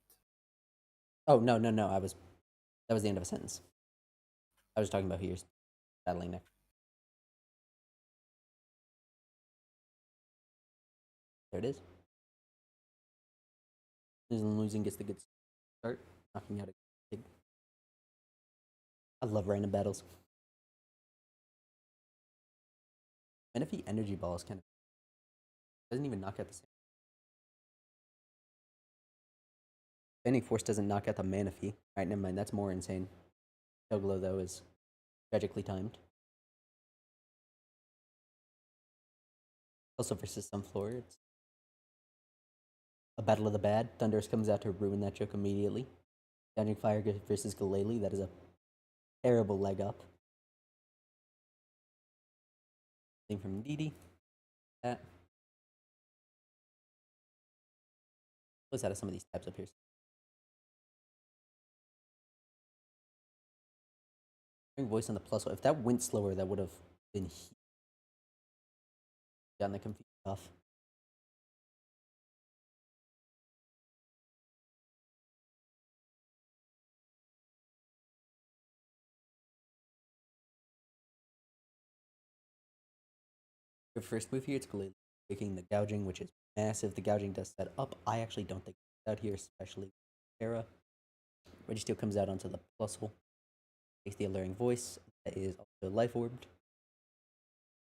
Oh no. That was the end of a sentence. I was talking about who you're battling next. There it is. Losing gets the good start, knocking out a big. I love random battles. And if he energy balls kind of doesn't even knock out the same. Bending Force doesn't knock out the Manaphy. Alright, never mind, that's more insane. Juggalo though is tragically timed. Also versus Sunflower, it's a battle of the bad. Thundurus comes out to ruin that joke immediately. Downing Fire versus Galele, that is a terrible leg up. Thing from Didi. That. What's out of some of these tabs up here? Voice on the plus one. If that went slower, that would have been gotten the confused off. Your first move here, it's Galele taking the gouging, which is massive. The gouging does set up. I actually don't think it's out here, especially Terra. Registeel comes out onto the plus hole. Takes the alluring voice. That is also life orbed.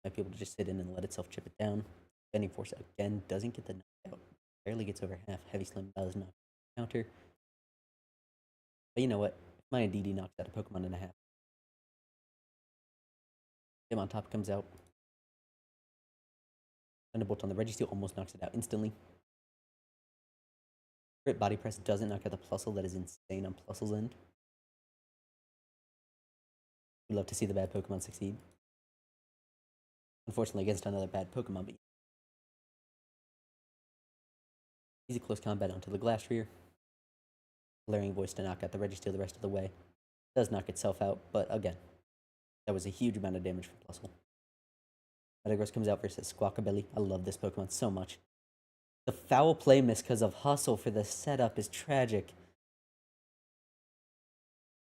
Might be able to just sit in and let itself chip it down. Bending Force again doesn't get the knockout. Barely gets over half. Heavy Slam does not counter. But you know what? If my DD knocks out a Pokemon and a half. Him on top comes out. Thunderbolt on the Registeel almost knocks it out instantly. Crit Body Press doesn't knock out the Plusle. That is insane on Plusle's end. We'd love to see the bad Pokemon succeed. Unfortunately, against another bad Pokemon, but easy close combat onto the Glastrier. Blaring Voice to knock out the Registeel the rest of the way. Does knock itself out, but again, that was a huge amount of damage from Plusle. Metagross comes out versus Squawkabilly. I love this Pokemon so much. The foul play miss because of hustle for the setup is tragic.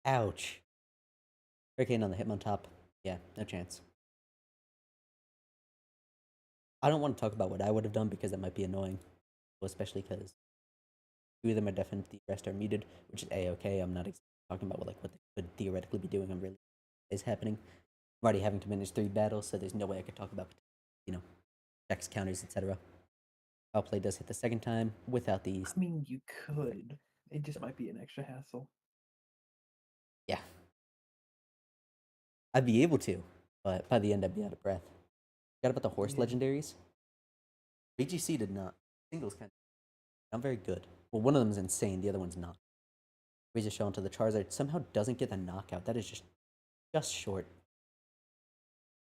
Ouch. Hurricane on the Hitmontop. Yeah, no chance. I don't want to talk about what I would have done because that might be annoying. Especially because two of them are deafened, the rest are muted, which is A-okay. I'm not talking about what they could theoretically be doing. I'm really is happening. I'm already having to manage 3 battles, so there's no way I could talk about, checks, counters, etc. Foul play does hit the second time without these. I mean, you could. It just might be an extra hassle. Yeah. I'd be able to, but by the end I'd be out of breath. Forgot about the horse legendaries. BGC did not. Singles kind of not very good. Well, one of them is insane, the other one's not. Razor Shell onto the Charizard somehow doesn't get the knockout. That is just short.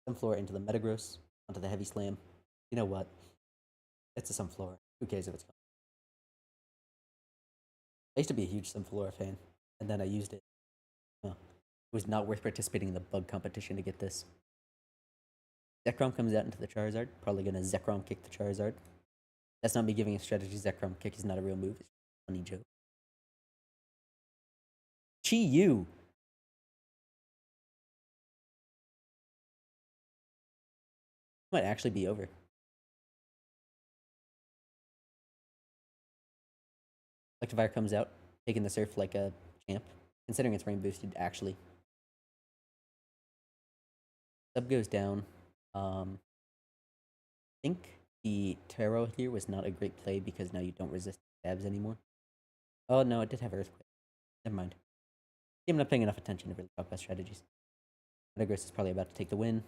Sunflora into the Metagross, onto the Heavy Slam. You know what? It's a Sunflora. Who cares if it's gone? I used to be a huge Sunflora fan, and then I used it. It was not worth participating in the bug competition to get this. Zekrom comes out into the Charizard. Probably gonna Zekrom kick the Charizard. That's not me giving a strategy. Zekrom kick is not a real move. It's a funny joke. Chi-Yu. Might actually be over. Electivire comes out, taking the Surf like a champ, considering it's rain boosted, actually. Sub goes down. I think the Taro here was not a great play because now you don't resist stabs anymore. Oh no, it did have Earthquake. Never mind. I'm not paying enough attention to really talk about strategies. Metagross is probably about to take the win.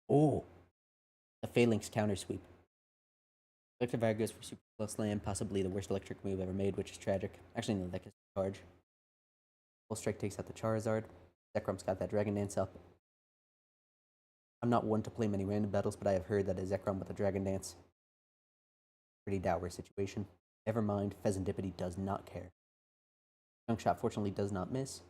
Oh, a Phalanx counter sweep. Electivire goes for Super Slow Slam, possibly the worst electric move ever made, which is tragic. Actually, no, that gets charge. Full Strike takes out the Charizard. Zekrom's got that Dragon Dance up. I'm not one to play many random battles, but I have heard that a Zekrom with a Dragon Dance, pretty dour situation. Never mind, Pheasantipity does not care. Junk Shot fortunately does not miss.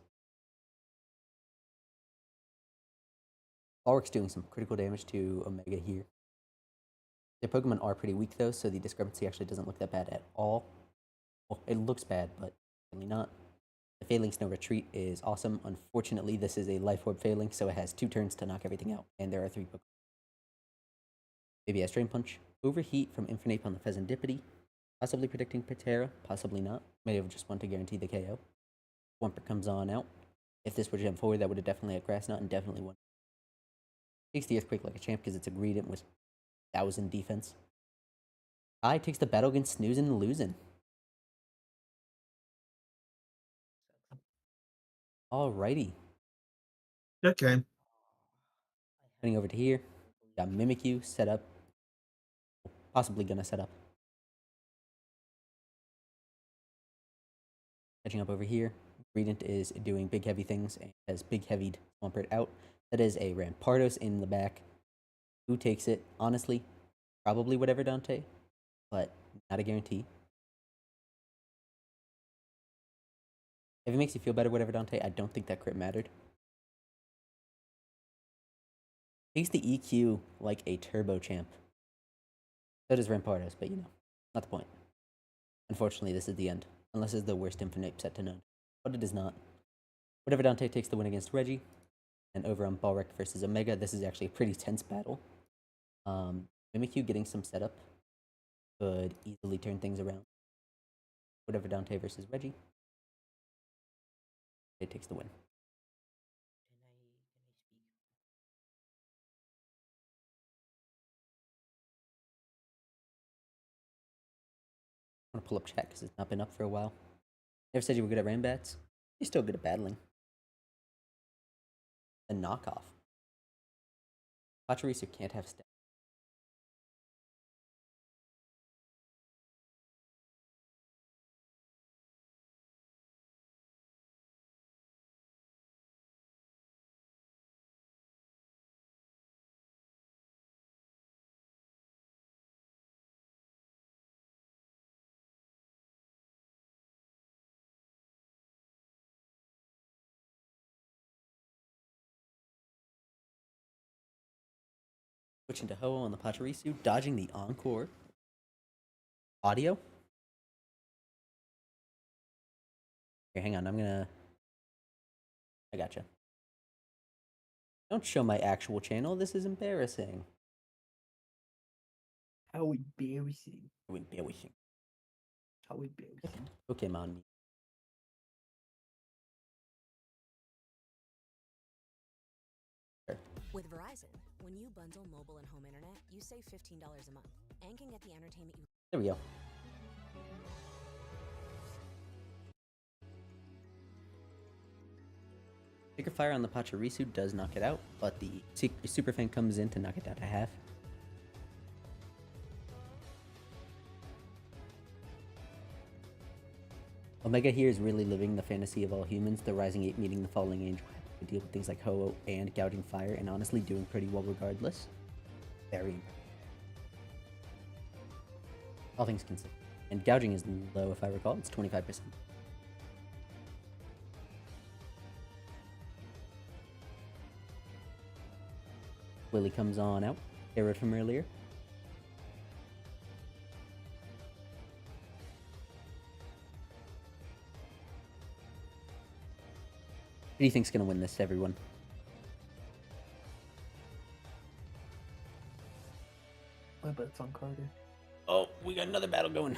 Bulwark's doing some critical damage to Omega here. Their Pokemon are pretty weak though, so the discrepancy actually doesn't look that bad at all. Well, it looks bad, but really not. The Phalanx No Retreat is awesome. Unfortunately, this is a Life Orb Phalanx, so it has 2 turns to knock everything out, and there are 3 Pokemon. Maybe a Strain Punch. Overheat from Infernape on the Pheasantipity. Possibly predicting Patera, possibly not. May have just wanted to guarantee the KO. Swampert comes on out. If this were Gen 4, that would have definitely had Grass Knot and definitely won. Takes the Earthquake like a champ because it's a Greedent with 1000 defense. I takes the battle against Snoozin' and Losing. Alrighty. Okay. Heading over to here. Got Mimikyu set up. Possibly gonna set up. Catching up over here. Greedent is doing big heavy things and has big heavied Swampert out. That is a Rampardos in the back. Who takes it? Honestly, probably whatever Dante, but not a guarantee. If it makes you feel better, whatever Dante, I don't think that crit mattered. Takes the EQ like a turbo champ. So does Rampardos, but you know, not the point. Unfortunately, this is the end. Unless it's the worst Infinite set to none. But it is not. Whatever Dante takes the win against Reggie. And over on Balrek versus Omega, this is actually a pretty tense battle. Mimikyu getting some setup could easily turn things around. Whatever Dante versus Reggie. It takes the win. I want to pull up chat because it's not been up for a while. Never said you were good at Rambats. You're still good at battling. A knockoff. Pachirisu can't have stats. Switching to Ho on the Pachirisu, dodging the Encore. Audio? Here, hang on, I gotcha. Don't show my actual channel, this is embarrassing. How embarrassing. How embarrassing. How embarrassing. Pokemon. With Verizon, when you bundle mobile and home internet, you save $15 a month and can get the entertainment you... There we go. Sticker Fire on the Pachirisu does knock it out, but the Super Fan comes in to knock it down to half. Omega here is really living the fantasy of all humans, the Rising 8 meeting the Falling Angel. To deal with things like Ho-Oh and Gouging Fire, and honestly doing pretty well regardless. Very impressive. All things considered. And Gouging is low if I recall, it's 25%. Lily comes on out. Arrowed from earlier. Who do you think's gonna win this, everyone? That's on Carter. Oh, we got another battle going.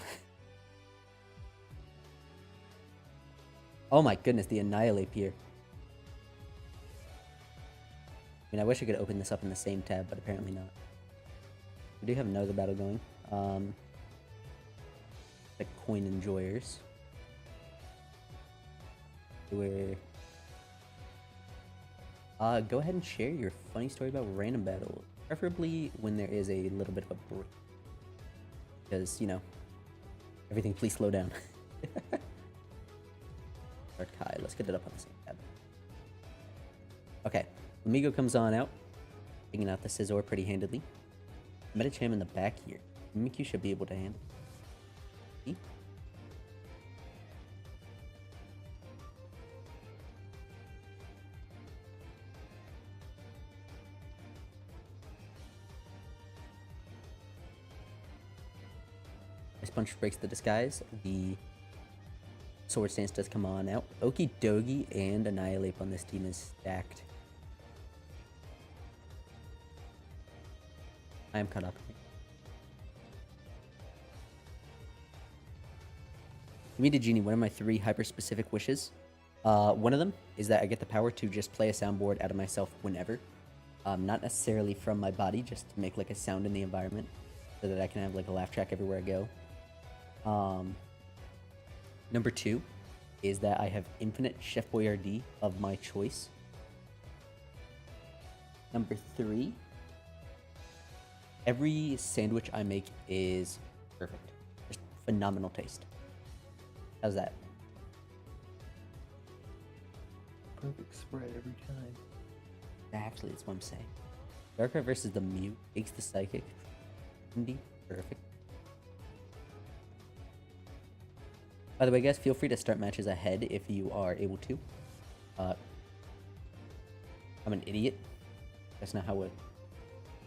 Oh my goodness, the Annihilate here. I mean, I wish I could open this up in the same tab, but apparently not. We do have another battle going. The Coin Enjoyers. Where go ahead and share your funny story about random battle, preferably when there is a little bit of a break. Because, you know, everything please slow down. Arkai, let's get it up on the same tab. Okay, Amigo comes on out, taking out the Scizor pretty handedly. Medicham in the back here. Mimikyu should be able to handle. See? Ice Punch breaks the disguise. The Sword Stance does come on out. Okidogi and Annihilate on this team is stacked. I am caught up. Give me the genie, one of my 3 hyper-specific wishes. One of them is that I get the power to just play a soundboard out of myself whenever. Not necessarily from my body, just to make like a sound in the environment, so that I can have like a laugh track everywhere I go. Number 2 is that I have infinite Chef Boyardee of my choice. Number 3, every sandwich I make is perfect. Just phenomenal taste. How's that? Perfect spread every time. Actually, that's what I'm saying. Darkrai versus the Mew takes the Psychic. Indeed, perfect. By the way, guys, feel free to start matches ahead if you are able to. I'm an idiot. That's not how a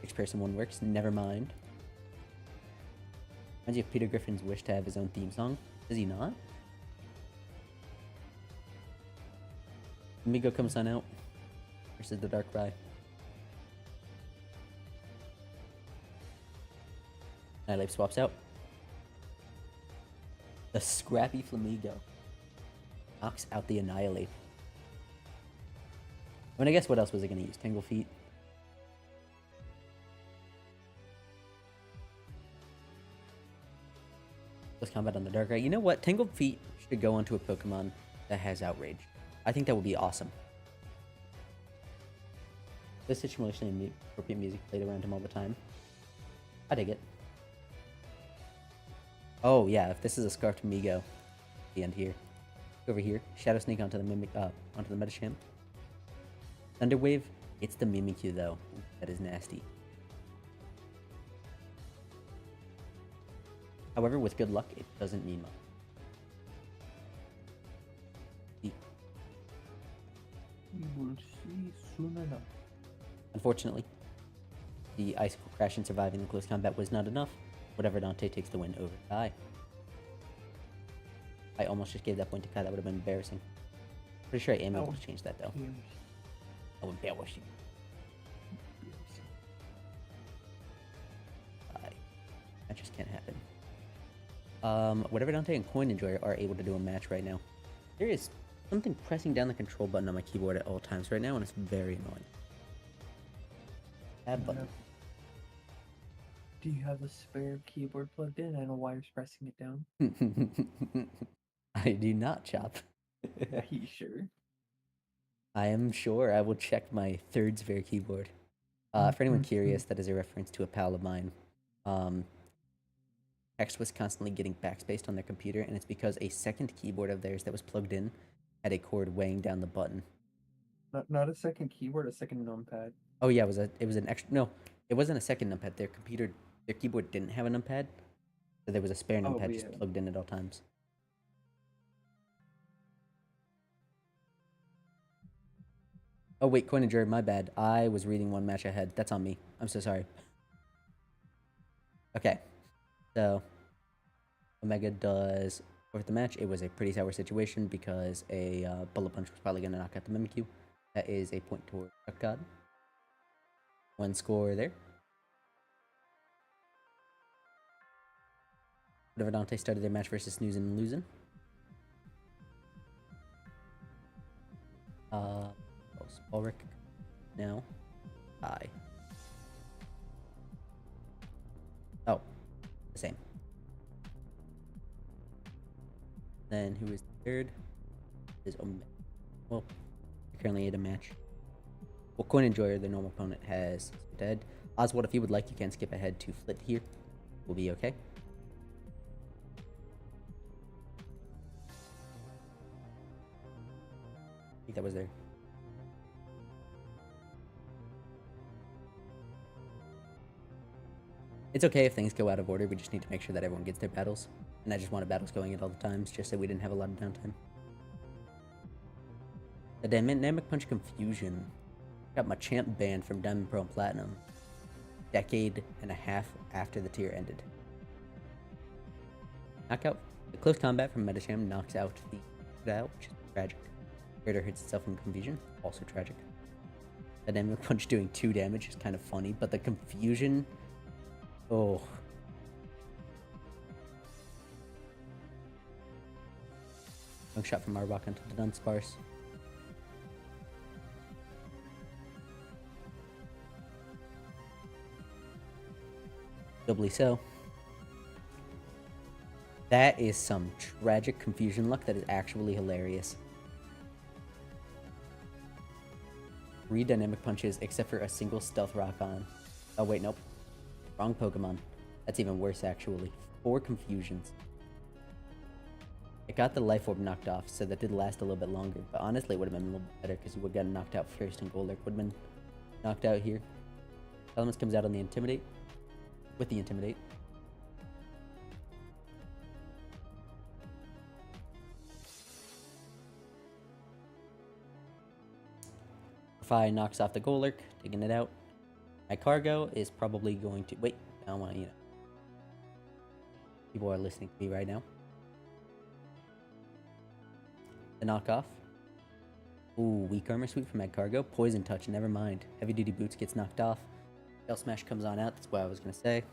6-person one works. Never mind. Reminds you of Peter Griffin's wish to have his own theme song. Does he not? Amigo comes on out versus the Darkrai. Annihilate swaps out. The scrappy Flamigo knocks out the Annihilate. I mean, I guess what else was it going to use? Tangle Feet? Let's combat on the Darkrai. You know what? Tangled Feet should go onto a Pokemon that has Outrage. I think that would be awesome. This situation and appropriate music played around him all the time. I dig it. Oh yeah, if this is a Scarfed Migo, the end here. Over here, Shadow Sneak onto the onto the Medicham. Thunder Wave, it's the Mimikyu though. That is nasty. However, with good luck, it doesn't mean much. We will see soon enough. Unfortunately, the Icicle Crash and surviving the close combat was not enough. Whatever, Dante takes the win over Kai. I almost just gave that point to Kai. That would have been embarrassing. Pretty sure I am able to change that though. Oh, embarrassing. That just can't happen. Whatever Dante and Coin Enjoyer are able to do a match right now. There is something pressing down the control button on my keyboard at all times right now, and it's very annoying. That button. Do you have a spare keyboard plugged in? I know why you're pressing it down. I do not, Chop. Are you sure? I am sure. I will check my 3rd spare keyboard. For anyone curious, that is a reference to a pal of mine. X was constantly getting backspaced on their computer, and it's because a 2nd keyboard of theirs that was plugged in had a cord weighing down the button. Not a 2nd keyboard, a 2nd numpad. Oh yeah, it was an extra. No, it wasn't a 2nd numpad. Their keyboard didn't have a numpad, so there was a spare numpad just plugged in at all times. Oh wait, Coin and Jared, my bad. I was reading one match ahead. That's on me. I'm so sorry. Okay, so Omega does forfeit the match. It was a pretty sour situation because a Bullet Punch was probably going to knock out the Mimikyu. That is a point toward Duck God. 1 score there. Dante started their match versus Snoozin' and Losing. Ulrich now. Hi. Oh, the same. Then who is third? Is well, currently at a match. Well, Coin Enjoyer, the normal opponent, has dead. Oswald, if you would like, you can skip ahead to Flit here. We'll be okay. I think that was there. It's okay if things go out of order. We just need to make sure that everyone gets their battles. And I just wanted battles going at all the times, just so we didn't have a lot of downtime. The Dynamic Punch Confusion got Machamp banned from Diamond, Pearl, and Platinum. Decade and a half after the tier ended. Knockout. The close combat from Metacham knocks out the Crocodile, which is tragic. Raider hits itself in Confusion, also tragic. The Dynamic Punch doing 2 damage is kind of funny, but the Confusion... Oh. Long shot from Arbok onto the Dunsparce. Doubly so. That is some tragic confusion luck that is actually hilarious. 3 dynamic punches except for a single stealth rock on. Oh wait, nope. Wrong Pokemon. That's even worse actually. 4 confusions. It got the life orb knocked off, so that did last a little bit longer. But honestly, it would have been a little bit better because you would have gotten knocked out first, and Golurk would have been knocked out here. Elements comes out on the Intimidate. With the Intimidate. Fi knocks off the Golurk, taking it out. My Cargo is probably going to... Wait, I don't want to, People are listening to me right now. The knockoff. Ooh, weak armor sweep from Mad Cargo. Poison touch, never mind. Heavy duty boots gets knocked off. Shell smash comes on out, that's what I was gonna say.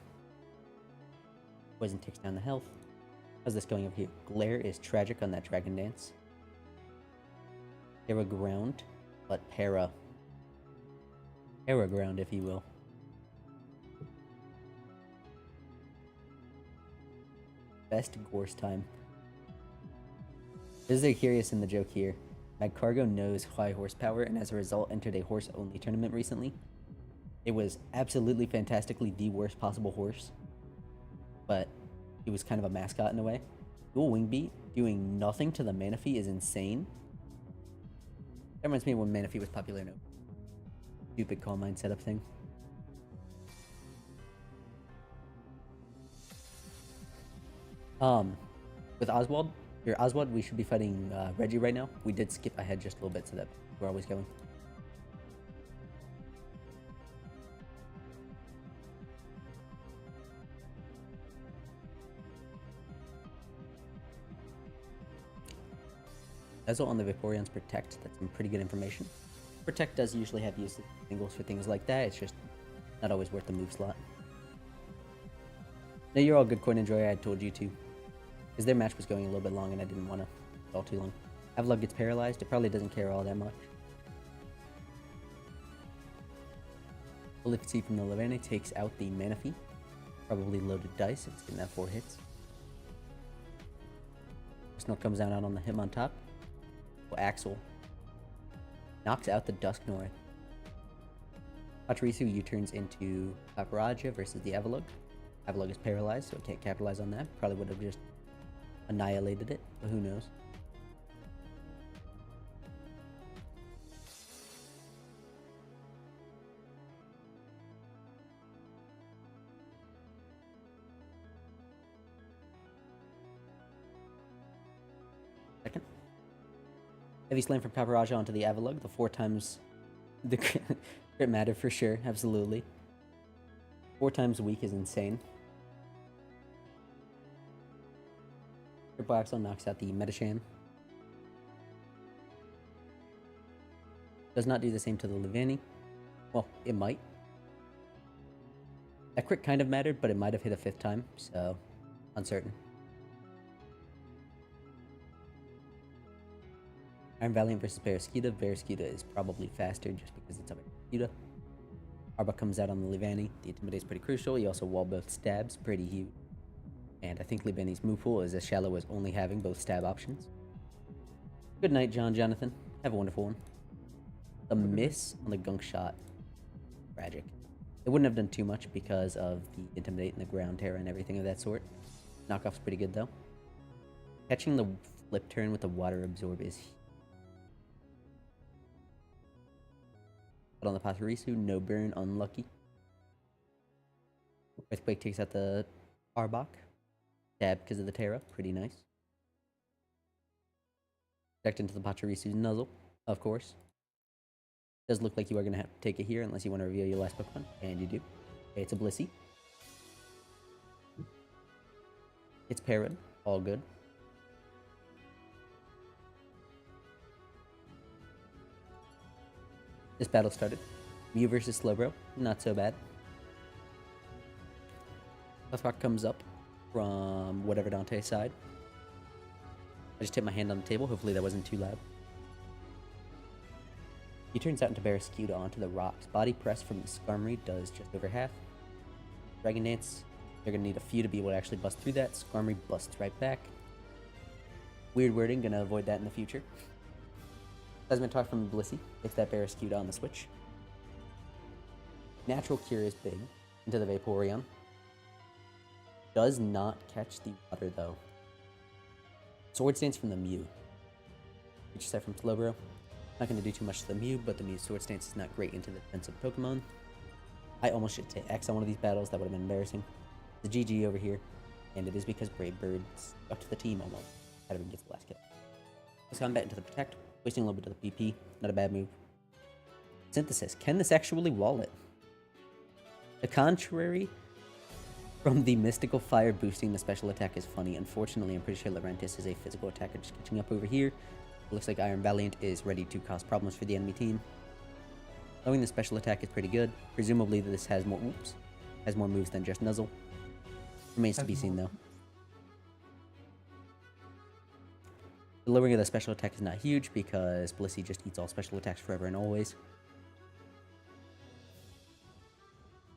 Poison takes down the health. How's this going over here? Glare is tragic on that Dragon Dance. Para ground, but Para ground, if you will. Best Gorse time. This is curious in the joke here. Mad Cargo knows high horsepower and as a result entered a horse-only tournament recently. It was absolutely fantastically the worst possible horse, but he was kind of a mascot in a way. Dual Wing Beat doing nothing to the Manaphy is insane. That reminds me of when Manaphy was popular. No. Stupid Calm Mind setup thing. With Oswald, we should be fighting Reggie right now. We did skip ahead just a little bit so that we're always going. Bezel on the Vaporeon's Protect, that's some pretty good information. Protect does usually have use singles for things like that, it's just not always worth the move slot. No, you're all good, Coin Enjoyer, I told you to. Because their match was going a little bit long and I didn't want to all too long. Avalugg gets paralyzed, it probably doesn't care all that much. Felicity from the Levante takes out the Manaphy. Probably loaded dice, it's getting that 4 hits. Snow comes down out on the Hitmontop. Well, Axel knocks out the Dusknoir. Pachirisu U-turns into Paparaja versus the Avalugg. Avalugg is paralyzed, so it can't capitalize on that. Probably would have just annihilated it, but who knows. Second. Heavy Slam from Paparaja onto the Avalugg, the 4 times the crit matter for sure, absolutely. 4 times a week is insane. Triple Axel knocks out the Metacham. Does not do the same to the Levante. Well, it might. That crit kind of mattered, but it might have hit a 5th time, so uncertain. Iron Valiant versus Barraskewda. Barraskewda is probably faster just because it's a Barraskewda. Arbok comes out on the Leavanny. The Intimidate is pretty crucial. He also wall both stabs, pretty huge. And I think Leavanny's move pool is as shallow as only having both stab options. Good night, Jonathan. Have a wonderful one. The miss on the gunk shot, tragic. It wouldn't have done too much because of the Intimidate and the ground terror and everything of that sort. Knockoff's pretty good though. Catching the flip turn with the water absorb is huge. But on the Pachirisu, no burn, unlucky. Earthquake takes out the Arbok. Stab because of the Terra, pretty nice. Project into the Pachirisu's Nuzzle, of course. Does look like you are going to have to take it here unless you want to reveal your last Pokemon, and you do. Okay, it's a Blissey. It's Parrot, all good. This battle started. Mew versus Slowbro, not so bad. Left comes up from whatever Dante's side. I just hit my hand on the table, hopefully that wasn't too loud. He turns out into Barraskewda onto the rocks. Body press from the Skarmory does just over half. Dragon Dance, they're going to need a few to be able to actually bust through that. Skarmory busts right back. Weird wording, going to avoid that in the future. Seismitoad from Blissey gets that Barraskewda on the switch. Natural Cure is big into the Vaporeon. Does not catch the water though. Sword Stance from the Mew. Which set from Slowbro. Not going to do too much to the Mew, but the Mew's Sword Stance is not great into the defensive Pokemon. I almost should say X on one of these battles. That would have been embarrassing. The GG over here. And it is because Brave Bird stuck to the team almost. Had to get the last kill. Let's combat into the Protect. Wasting a little bit of the PP. Not a bad move. Synthesis. Can this actually wall it? The contrary from the Mystical Fire boosting the special attack is funny. Unfortunately, I'm pretty sure Laurentis is a physical attacker just catching up over here. It looks like Iron Valiant is ready to cause problems for the enemy team. Knowing the special attack is pretty good. Presumably this has more moves than just Nuzzle. Remains to be seen though. The lowering of the special attack is not huge because Blissey just eats all special attacks forever and always.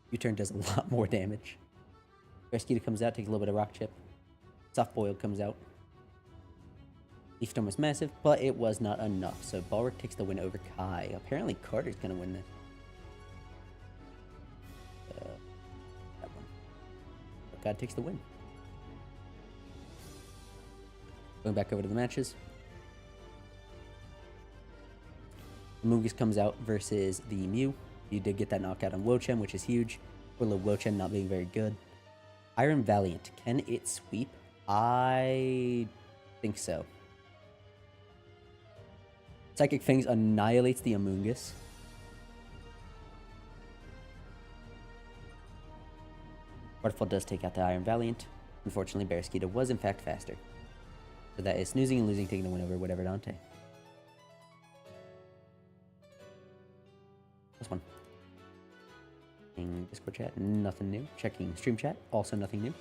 U-turn does a lot more damage. Barraskewda comes out, takes a little bit of Rock Chip. Soft Boil comes out. Leaf Storm was massive, but it was not enough. So Balric takes the win over Kai. Apparently Carter's going to win this. That one. But God takes the win. Going back over to the matches. Mungus comes out versus the Mew. You did get that knockout on Wochen, which is huge. Poor little Wochen not being very good. Iron Valiant, can it sweep? I think so. Psychic Fangs annihilates the Amoonguss. Waterfall does take out the Iron Valiant. Unfortunately, Barraskewda was in fact faster. So that is snoozing and losing, taking the win over whatever Dante. This one. Checking Discord chat, nothing new. Checking stream chat, also nothing new.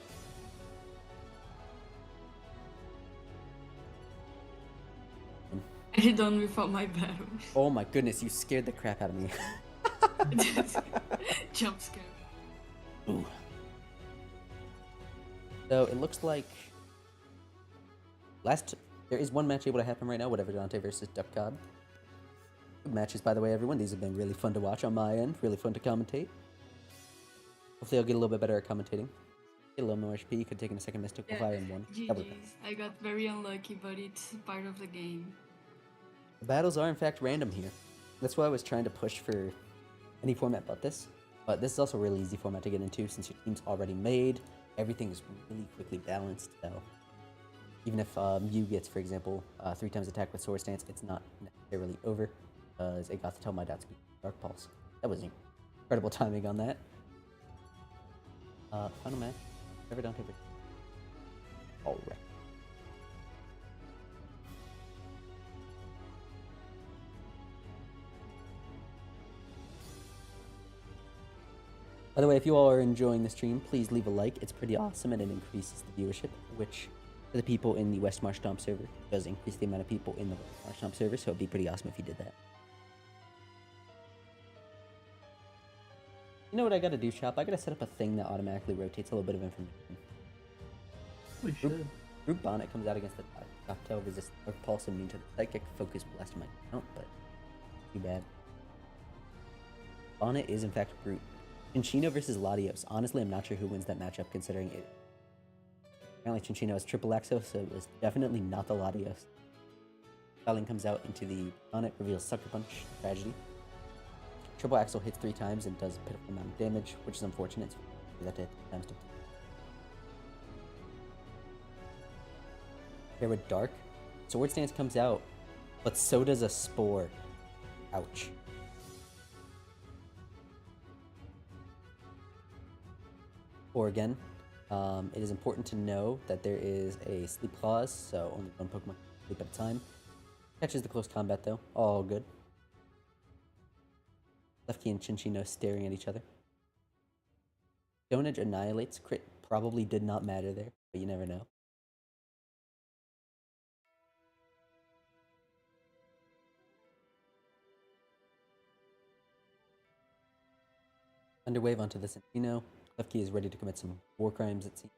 I done without my battle. Oh my goodness, you scared the crap out of me. Jump scare. Ooh. So it looks like there is one match able to happen right now, whatever Dante versus Duck God. Good matches, by the way, everyone. These have been really fun to watch on my end, really fun to commentate. Hopefully I'll get a little bit better at commentating. Get a little more HP, could take in a second Mystical Fire and one. GG's. I got very unlucky, but it's part of the game. The battles are in fact random here. That's why I was trying to push for any format but this. But this is also a really easy format to get into since your team's already made. Everything is really quickly balanced, so even if Mew gets, for example, 3 times attack with Sword Stance, it's not necessarily over, because it got to tell my dot speed Dark Pulse. That was incredible timing on that. Final match. Never Dante. Alright. By the way, if you all are enjoying the stream, please leave a like. It's pretty awesome and it increases the viewership, which For the people in the West Marshtomp server, it does increase the amount of people in the West Marshtomp server, so it'd be pretty awesome if you did that. You know what I gotta do, Chop? I gotta set up a thing that automatically rotates a little bit of information. We should. Group Bonnet comes out against the Cocktail resist or Pulse immune to the Psychic Focus Blast on my account, but too bad. Bonnet is in fact Brute. Chinchino versus Latios. Honestly, I'm not sure who wins that matchup considering it. Apparently Chinchino has triple Axo, so it was definitely not the Latios. Fouling comes out into the Bonnet, reveals Sucker Punch, Tragedy. Triple Axle hits 3 times and does a pitiful amount of damage, which is unfortunate. So that hit times 2. Here with Dark. Sword Stance comes out, but so does a Spore. Ouch. Or again, it is important to know that there is a sleep clause, so only one Pokemon can sleep at a time. Catches the close combat though, all good. Lefkey and Chinchino staring at each other. Stone Edge annihilates. Crit probably did not matter there, but you never know. Underwave onto the Chinchino. Lefkey is ready to commit some war crimes, it seems.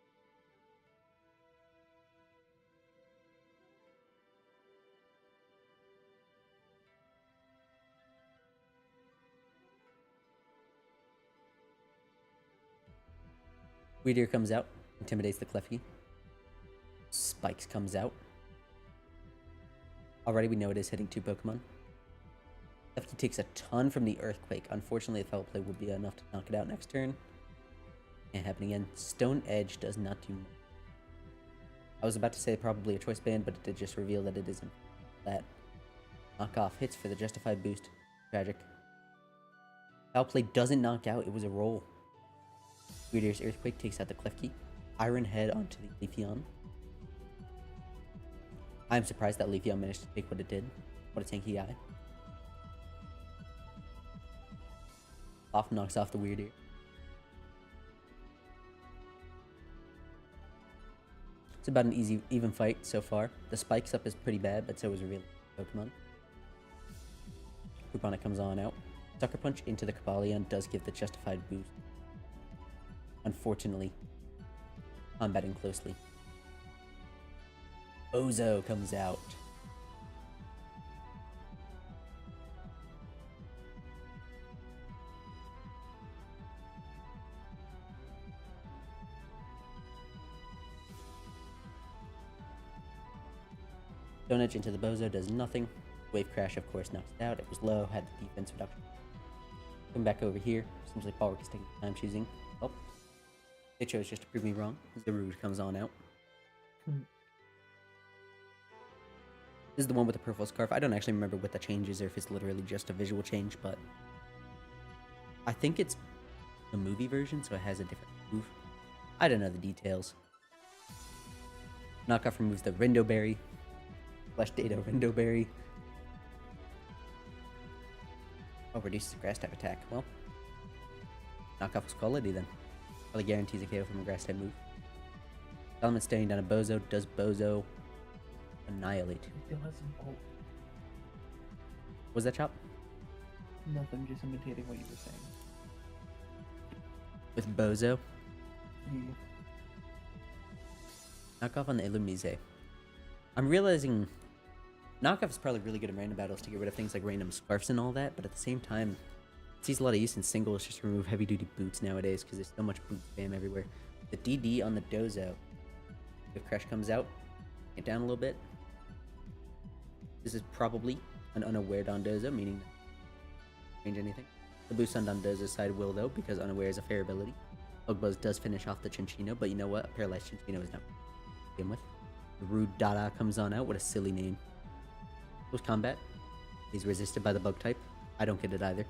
Weedier comes out, intimidates the Klefki. Spikes comes out. Already we know it is hitting 2 Pokemon. Klefki takes a ton from the Earthquake. Unfortunately, the Foul Play would be enough to knock it out next turn. Can't happen again. Stone Edge does not do much. I was about to say probably a choice band, but it did just reveal that it isn't. That knockoff hits for the justified boost. Tragic. Foul Play doesn't knock out, it was a roll. Weedier's Earthquake takes out the Klefki. Iron Head onto the Leafeon. I'm surprised that Leafeon managed to take what it did. What a tanky eye. Off knocks off the Weirdeer. It's about an easy, even fight so far. The Spikes up is pretty bad, but so is Reveal Pokemon. Grouponic comes on out. Sucker Punch into the Cobalion does give the justified boost. Unfortunately, combating closely. Ozo comes out. Stone Edge into the Bozo does nothing. Wave Crash, of course, knocks it out. It was low, had the defense reduction. Come back over here. Seems like Bulwark is taking time choosing. Oh. It chose just to prove me wrong. Zarude comes on out. This is the one with the purple scarf. I don't actually remember what the change is or if it's literally just a visual change, but I think it's the movie version, so it has a different move. I don't know the details. Knockoff removes the Rindo Berry. Flesh Data Rindo Berry. Oh, reduces grass type attack. Well, knockoff was quality then. Probably guarantees a KO from a grass type move. Element staring down a Bozo. Does Bozo annihilate? It has some bolt. Was that Chop? Nothing, just imitating what you were saying. With Bozo? Yeah. Knockoff on the Illumise. I'm realizing knockoff is probably really good in random battles to get rid of things like random scarfs and all that, but at the same time, it sees a lot of use in singles just to remove heavy duty boots nowadays because there's so much boot spam everywhere. The DD on the Dozo. If Crash comes out, get down a little bit. This is probably an unaware Dondozo, meaning change anything. The boost on Dondozo's side will though, because unaware is a fair ability. Ogbuzz does finish off the Chinchino, but you know what? A paralyzed Chinchino is not to begin with. The Rude Dada comes on out. What a silly name. Close combat. He's resisted by the bug type. I don't get it either.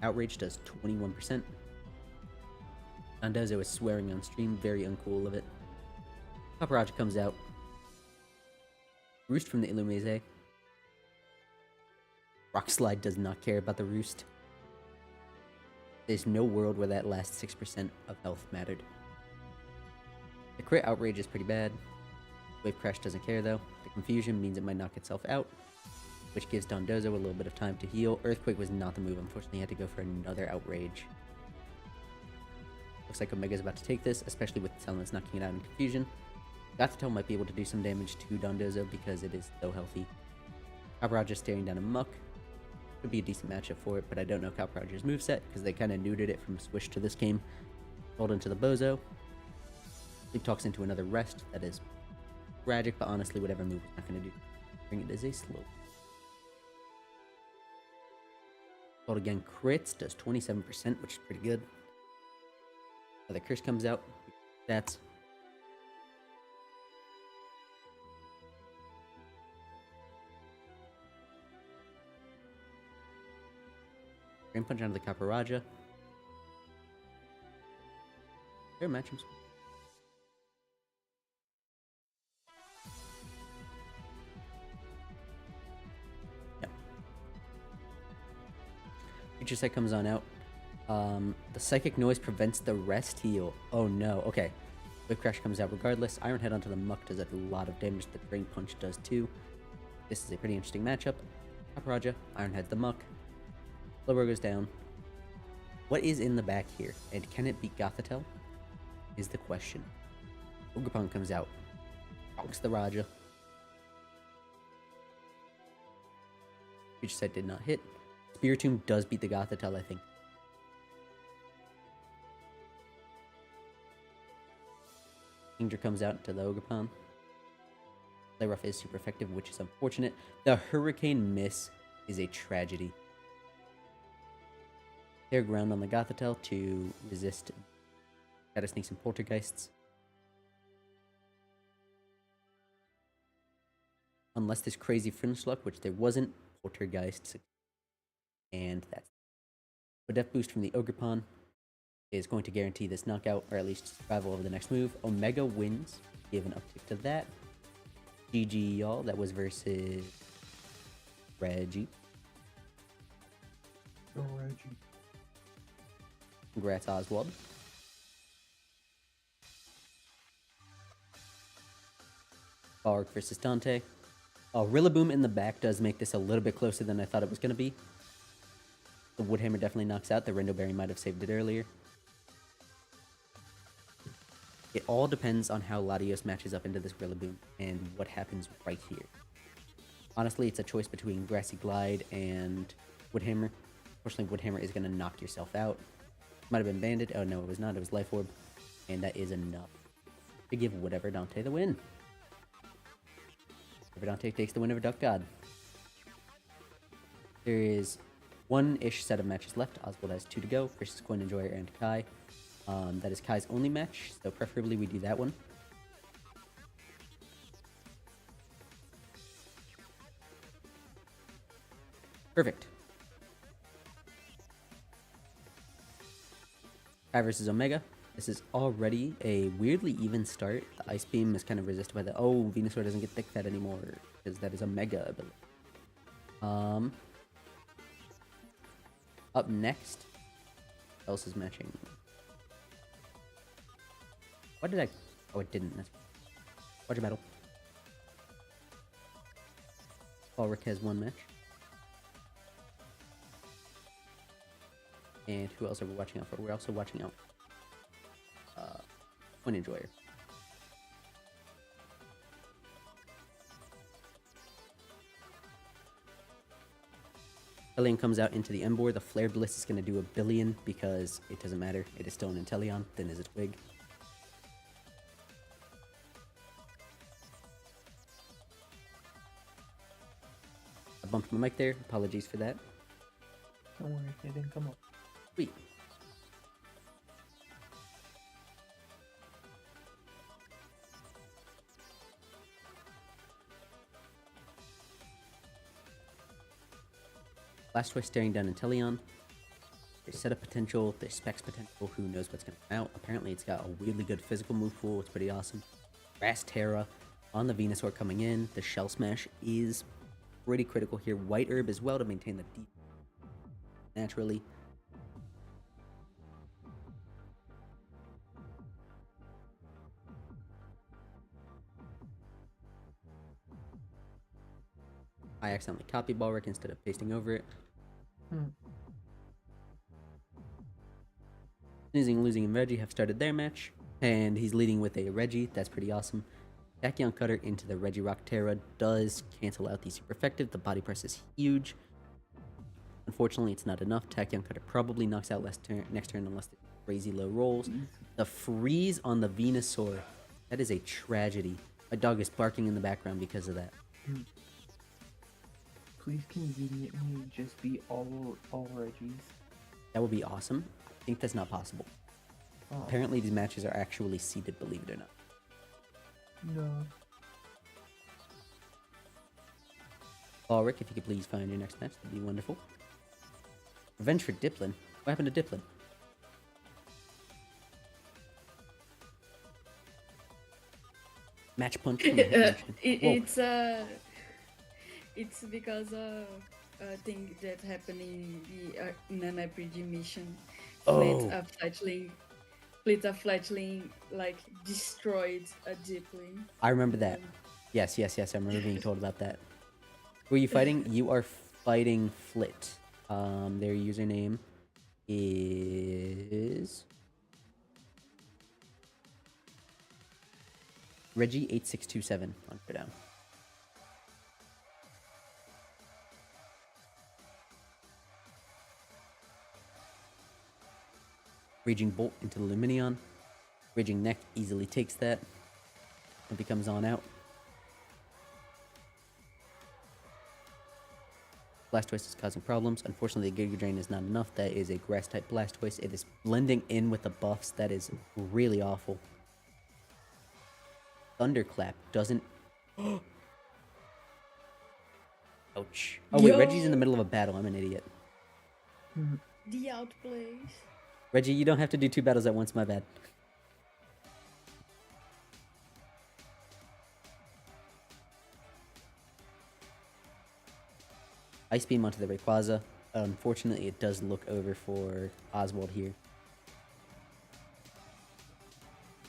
Outrage does 21%. Dondozo is swearing on stream. Very uncool of it. Paparazzi comes out. Roost from the Illumise. Rock Slide does not care about the Roost. There's no world where that last 6% of health mattered. The crit outrage is pretty bad. Wave Crash doesn't care though. The confusion means it might knock itself out, which gives Dondozo a little bit of time to heal. Earthquake was not the move. Unfortunately, he had to go for another outrage. Looks like Omega's about to take this, especially with Salamence knocking it out in confusion. Gothitelle might be able to do some damage to Dondozo because it is so healthy. Caparajah staring down a Muck. Could be a decent matchup for it, but I don't know Caparajah's moveset because they kind of neutered it from Swish to this game. Rolled into the Bozo. Sleep Talks into another rest. That is tragic, but honestly, whatever move is not going to do. Bring it as a slow. Rolled again, crits, does 27%, which is pretty good. Another curse comes out. Stats. Drain Punch onto the Caparajah. Fair match him. Yeah. Future Sight comes on out. The Psychic Noise prevents the rest heal. Oh no. Okay. Wave Crash comes out regardless. Iron Head onto the Muck does a lot of damage. The Drain Punch does too. This is a pretty interesting matchup. Caparajah, Iron Head the Muck. Slowbro goes down. What is in the back here? And can it beat Gothitelle? Is the question. Ogerpon comes out. Bonks the Raja. Future Sight did not hit. Spiritomb does beat the Gothitelle, I think. Kingdra comes out into the Ogerpon. Play Rough is super effective, which is unfortunate. The Hurricane miss is a tragedy. Fair ground on the Gothitelle to resist Shadow Sneaks and Poltergeists. Unless there's crazy finish luck, which there wasn't, Poltergeists. And that's a death boost from the Ogerpon is going to guarantee this knockout, or at least survival over the next move. Omega wins. Give an uptick to that. GG, y'all. That was versus Reggie. Go Reggie. Congrats, Oswald. Bark versus Dante. Rillaboom in the back does make this a little bit closer than I thought it was going to be. The Woodhammer definitely knocks out. The Rindoberry might have saved it earlier. It all depends on how Latios matches up into this Rillaboom and what happens right here. Honestly, it's a choice between Grassy Glide and Woodhammer. Unfortunately, Woodhammer is going to knock yourself out. Might have been Banded. Oh, no, it was not. It was Life Orb. And that is enough to give Whatever Dante the win. Whatever Dante takes the win over Duck God. There is one-ish set of matches left. Oswald has 2 to go versus Coin Enjoyer and Kai. That is Kai's only match, so preferably we do that one. Perfect. Kai versus Omega. This is already a weirdly even start. The Ice Beam is kind of resisted by the... Oh, Venusaur doesn't get Thick Fed anymore, because that is a Mega ability. Up next, what else is matching? What did I... Oh, it didn't. Watch a battle. Ulrich has 1 match. And who else are we watching out for? We're also watching out Coin Enjoyer. Inteleon comes out into the Emboar. The Flare Bliss is going to do 1 billion because it doesn't matter. It is still an Inteleon. Then is a Twig. I bumped my mic there. Apologies for that. Don't worry, it didn't come up. Sweet. Blastoise staring down Inteleon. There's setup potential, there's specs potential, who knows what's going to come out. Apparently it's got a weirdly good physical move pool, it's pretty awesome. Grass Terra on the Venusaur coming in. The Shell Smash is pretty critical here. White Herb as well to maintain the deep naturally. I accidentally copied Balric instead of pasting over it. Snoozing, Losing, and Reggie have started their match, and he's leading with a Reggie. That's pretty awesome. Tachyon Cutter into the Reggie Rock Terra does cancel out the super effective. The body press is huge. Unfortunately, it's not enough. Tachyon Cutter probably knocks out next turn unless the crazy low rolls. The freeze on the Venusaur. That is a tragedy. My dog is barking in the background because of that. Please conveniently just be all Reggies. That would be awesome. I think that's not possible. Oh. Apparently, these matches are actually seeded, believe it or not. No. Ulrich, if you could please find your next match, that'd be wonderful. Revenge for Diplin. What happened to Diplin? Match punch. It's because of a thing that happened in the in an RPG mission. Fleet of Fletchling like destroyed a Diplin. I remember that. Yes. I remember being told about that. Who are you fighting? You are fighting Flit. Their username is Reggie8627 on Down. Raging Bolt into the Luminion. Raging Neck easily takes that and becomes on out. Blastoise is causing problems. Unfortunately, the Giga Drain is not enough. That is a Grass-type Blastoise. It is blending in with the buffs. That is really awful. Thunderclap doesn't... Ouch. Oh wait, Reggie's in the middle of a battle. I'm an idiot. The outplays. Reggie, you don't have to do 2 battles at once, my bad. Ice Beam onto the Rayquaza. Unfortunately, it does look over for Oswald here.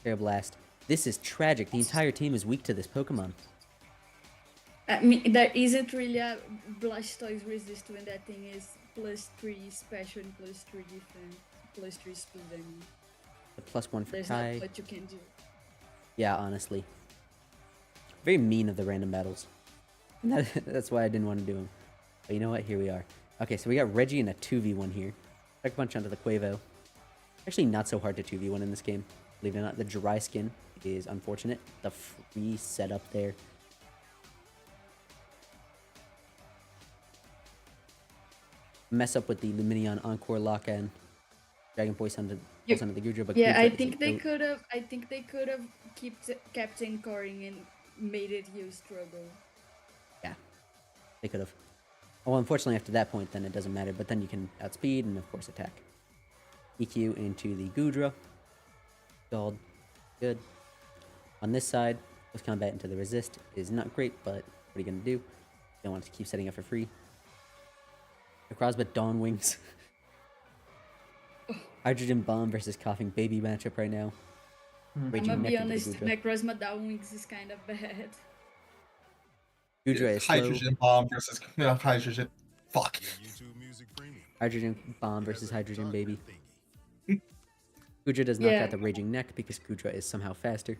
Air Blast. This is tragic. The entire team is weak to this Pokemon. I mean, there isn't really a Blastoise resist when that thing is +3 special and +3 defense, +3 speed. I mean, The +1 for there's Kai. not much you can do. Yeah, honestly. Very mean of the random battles. That's why I didn't want to do them. But you know what? Here we are. Okay, so we got Reggie in a 2v1 here. Sucker Punch onto the Quavo. Actually, not so hard to 2v1 in this game. Believe it or not, the dry skin is unfortunate. The free setup there. Mess up with the Luminion Encore lock and Dragon Voice onto the Gudra, but Yeah, Gudra I is think they out. could have. I think they could have kept encoring and made it you struggle. Yeah, they could have. Well, unfortunately, after that point, then it doesn't matter. But then you can outspeed and, of course, attack. EQ into the Gudra. Gold. Good. On this side, Close Combat into the Resist is not great, but what are you going to do? You don't want to keep setting up for free. Necrozma Dawn Wings. Hydrogen Bomb versus Coughing Baby matchup right now. I'm Raging gonna Neck be into the honest, Gudra. Necrozma Down Wings is kind of bad. Gudra is slow. Hydrogen bomb versus hydrogen. Fuck. Hydrogen Bomb versus Hydrogen Baby. Gudra does knock Yeah. out the Raging Neck because Gudra is somehow faster.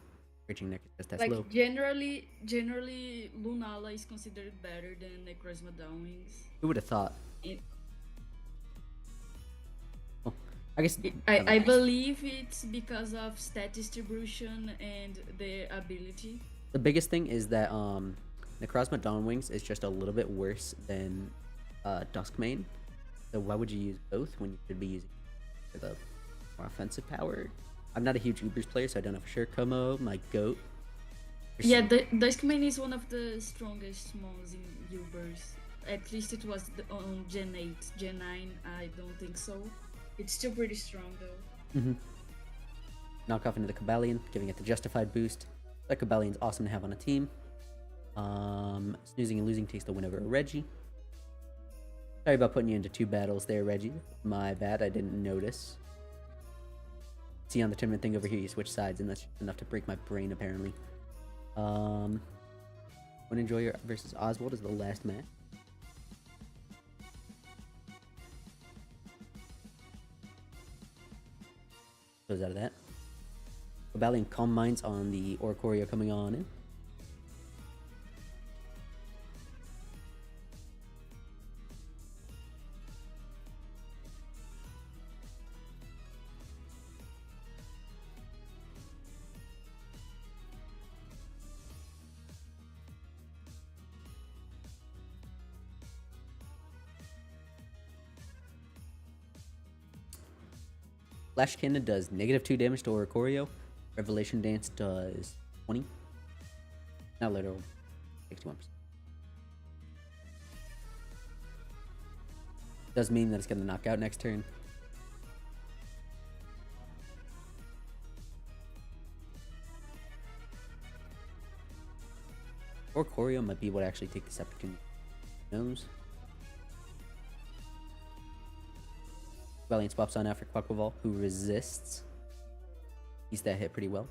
Raging Neck is just that Like slow. generally, Lunala is considered better than Necrozma Down Wings. Who would have thought? It, Well, I guess. I believe it's because of stat distribution and the ability. The biggest thing is that Necrozma Dawn Wings is just a little bit worse than Duskmane. So why would you use both when you could be using for the more offensive power? I'm not a huge Ubers player, so I don't know for sure. Como, my goat. Yeah, Duskmane is one of the strongest mons in Ubers. At least it was on Gen 8. Gen 9, I don't think so. It's still pretty strong though. Knock off into the Cobalion, giving it the justified boost. That Cobalion's awesome to have on a team. Snoozing and Losing takes the win over Reggie. Sorry about putting you into 2 battles there, Reggie. My bad, I didn't notice. See on the tournament thing over here, you switch sides, and that's enough to break my brain, apparently. When Enjoyer versus Oswald is the last match. Goes out of that. Rebellion Calm Minds on the Oricorio coming on in. Flash Cannon does -2 damage to Oricorio. Revelation Dance does 20. Not literal. 61%. Does mean that it's going to knock out next turn. Oricorio might be what actually take this opportunity. Who knows? Valiant swaps on out for Quaquaval, who resists. He's that hit pretty well.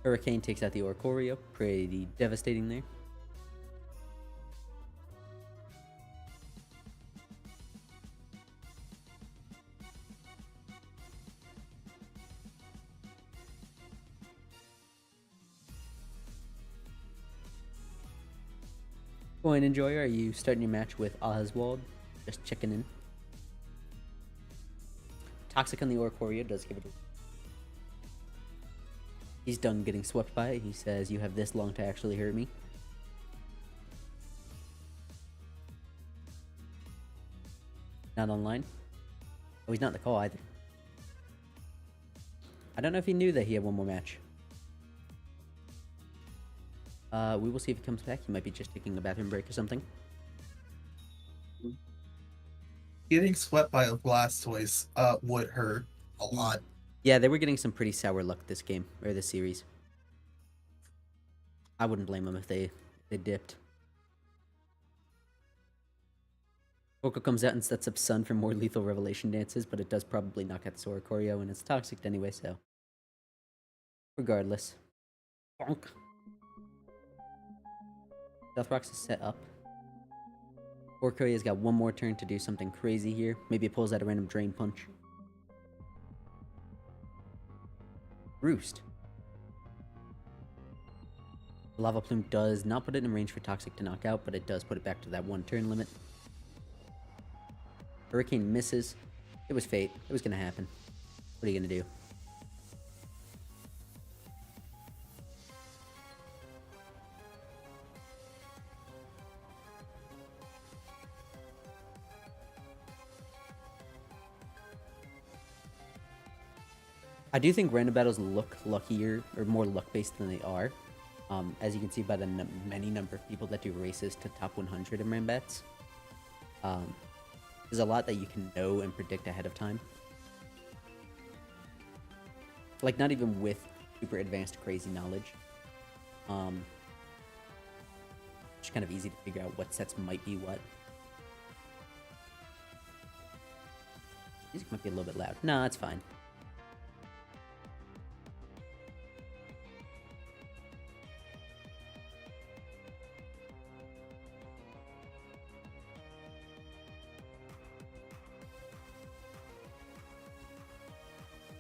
Hurricane takes out the Oricorio. Pretty devastating there. Coin Enjoyer, are you starting your match with Oswald? Just checking in. Toxic on the Oricorio does give it a... He's done getting swept by it. He says, you have this long to actually hurt me. Not online. Oh, he's not in the call either. I don't know if he knew that he had one more match. We will see if he comes back. He might be just taking a bathroom break or something. Getting swept by a Blastoise would hurt a lot. Yeah, they were getting some pretty sour luck this game, or this series. I wouldn't blame them if they dipped. Poco comes out and sets up Sun for more lethal revelation dances, but it does probably knock out the Oricorio, and it's toxic anyway, so... Regardless. Bonk. Deathrox is set up. Orcorio's got one more turn to do something crazy here. Maybe it pulls out a random Drain Punch. Roost. Lava Plume does not put it in range for Toxic to knock out, but it does put it back to that 1 turn limit. Hurricane misses. It was fate. It was going to happen. What are you going to do? I do think random battles look luckier or more luck-based than they are. As you can see by the many number of people that do races to top 100 in random bats. There's a lot that you can know and predict ahead of time. Like, not even with super advanced crazy knowledge. It's kind of easy to figure out what sets might be what. Music might be a little bit loud. No, it's fine.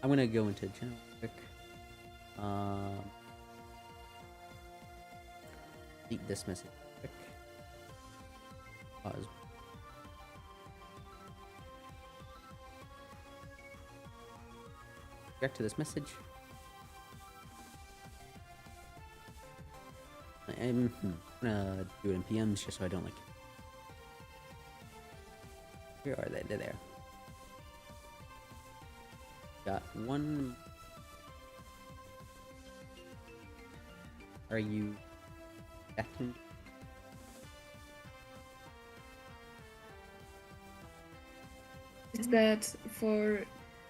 I'm gonna go into general quick. Delete this message quick. Pause. Back to this message. I'm gonna do it in PMs just so I don't like. Where are they? They're there. Got one. Are you backing? Is that for,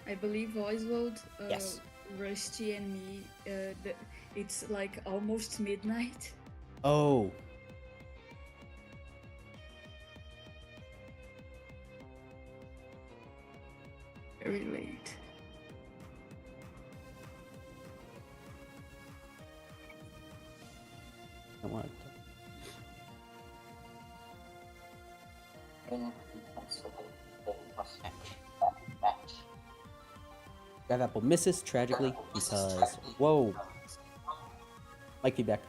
I believe, Oswald, Yes. Rusty, and me? It's like almost midnight. Oh. Very late. I want to. Grab Apple misses tragically because whoa. Mic feedback.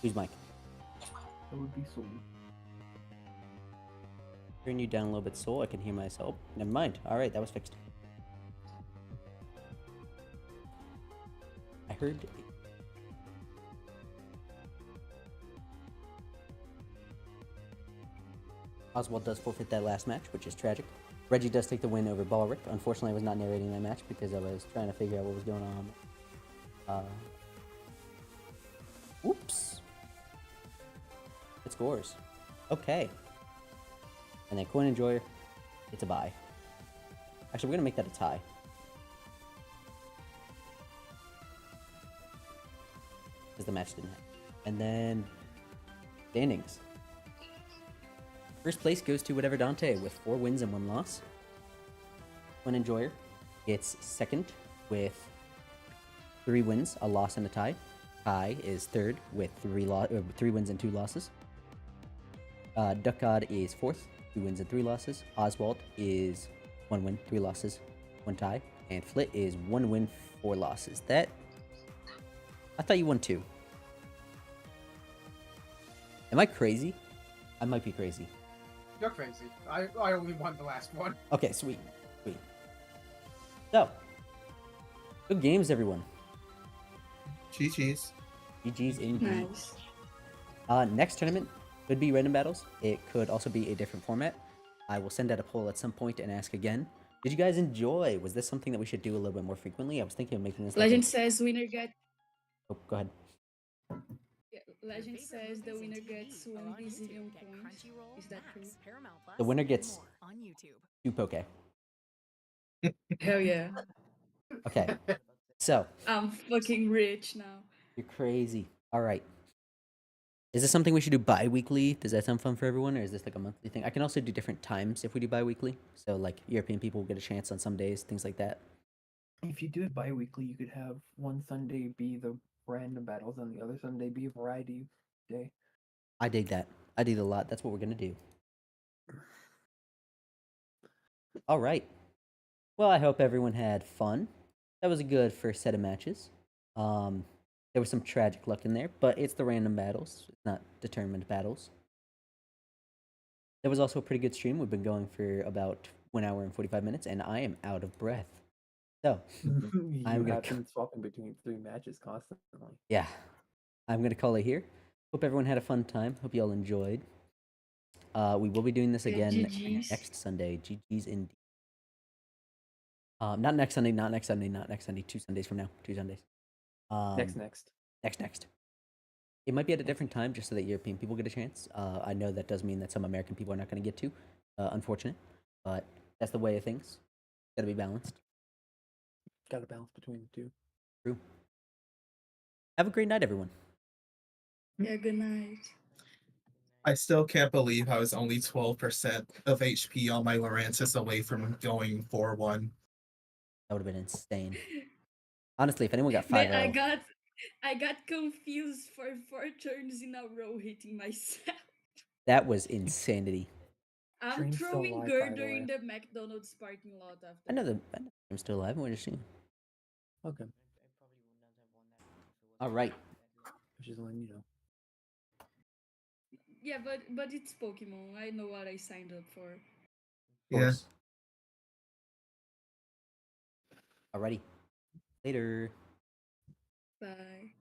Who's Mike? That would be so. Turn you down a little bit, Soul. I can hear myself. Never mind. All right, that was fixed. I heard. Oswald does forfeit that last match, which is tragic. Reggie does take the win over Balric. Unfortunately, I was not narrating that match because I was trying to figure out what was going on. Oops. It scores. Okay. And then Coin Enjoyer, it's a bye. Actually, we're going to make that a tie. Because the match didn't happen. And then standings. First place goes to whatever Dante with 4 wins and 1 loss. Coin Enjoyer gets second with 3 wins, a loss, and a tie. Kai is third with 3 wins and 2 losses. Duck God is fourth, 2 wins and 3 losses. Oswald is 1 win, 3 losses, 1 tie. And Flit is 1 win, 4 losses. I thought you won 2. Am I crazy? I might be crazy. You're crazy. I only won the last one. Okay, sweet. Sweet. So, good games, everyone. GG's. GG's indeed. Nice. Next tournament could be random battles. It could also be a different format. I will send out a poll at some point and ask again. Did you guys enjoy? Was this something that we should do a little bit more frequently? I was thinking of making this. Legend says winner get. Oh, go ahead. Yeah, Legend says the winner gets 1 bazillion points. Is that true? The winner gets 2 Poke. Hell yeah. Okay. So, I'm fucking rich now. you're crazy. All right. Is this something we should do bi-weekly? Does that sound fun for everyone, or is this like a monthly thing? I can also do different times if we do bi-weekly. So, like, European people will get a chance on some days, things like that. If you do it bi-weekly, you could have one Sunday be the random battles and the other Sunday be a variety day. I dig that. I dig a lot. That's what we're going to do. All right. Well, I hope everyone had fun. That was a good first set of matches. There was some tragic luck in there, but it's the random battles. It's not determined battles. That was also a pretty good stream. We've been going for about 1 hour and 45 minutes, and I am out of breath. So, You I'm gonna have been swapping between 3 matches constantly. yeah, I'm going to call it here. Hope everyone had a fun time. Hope you all enjoyed. We will be doing this Yeah, again GGs. next Sunday. GG's indeed. Not next Sunday, not next Sunday, not next Sunday. 2 Sundays from now. 2 Sundays. Next. It might be at a different time just so that European people get a chance. I know that does mean that some American people are not going to get to. Unfortunate. But that's the way of things. Got to be balanced. Got to balance between the two. True. Have a great night, everyone. Yeah, good night. I still can't believe I was only 12% of HP on my Lurantis away from going 4-1. That would have been insane. Honestly, if anyone got 5-0. Man, I got confused for 4 turns in a row hitting myself. That was insanity. I'm Stream's still throwing live, by the girder in way. the McDonald's parking lot after. I know I'm still alive. We're just seeing. Okay. All right. Which is letting you know. Yeah, but it's Pokemon. I know what I signed up for. Yeah. Alrighty. Later. Bye.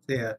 Yeah.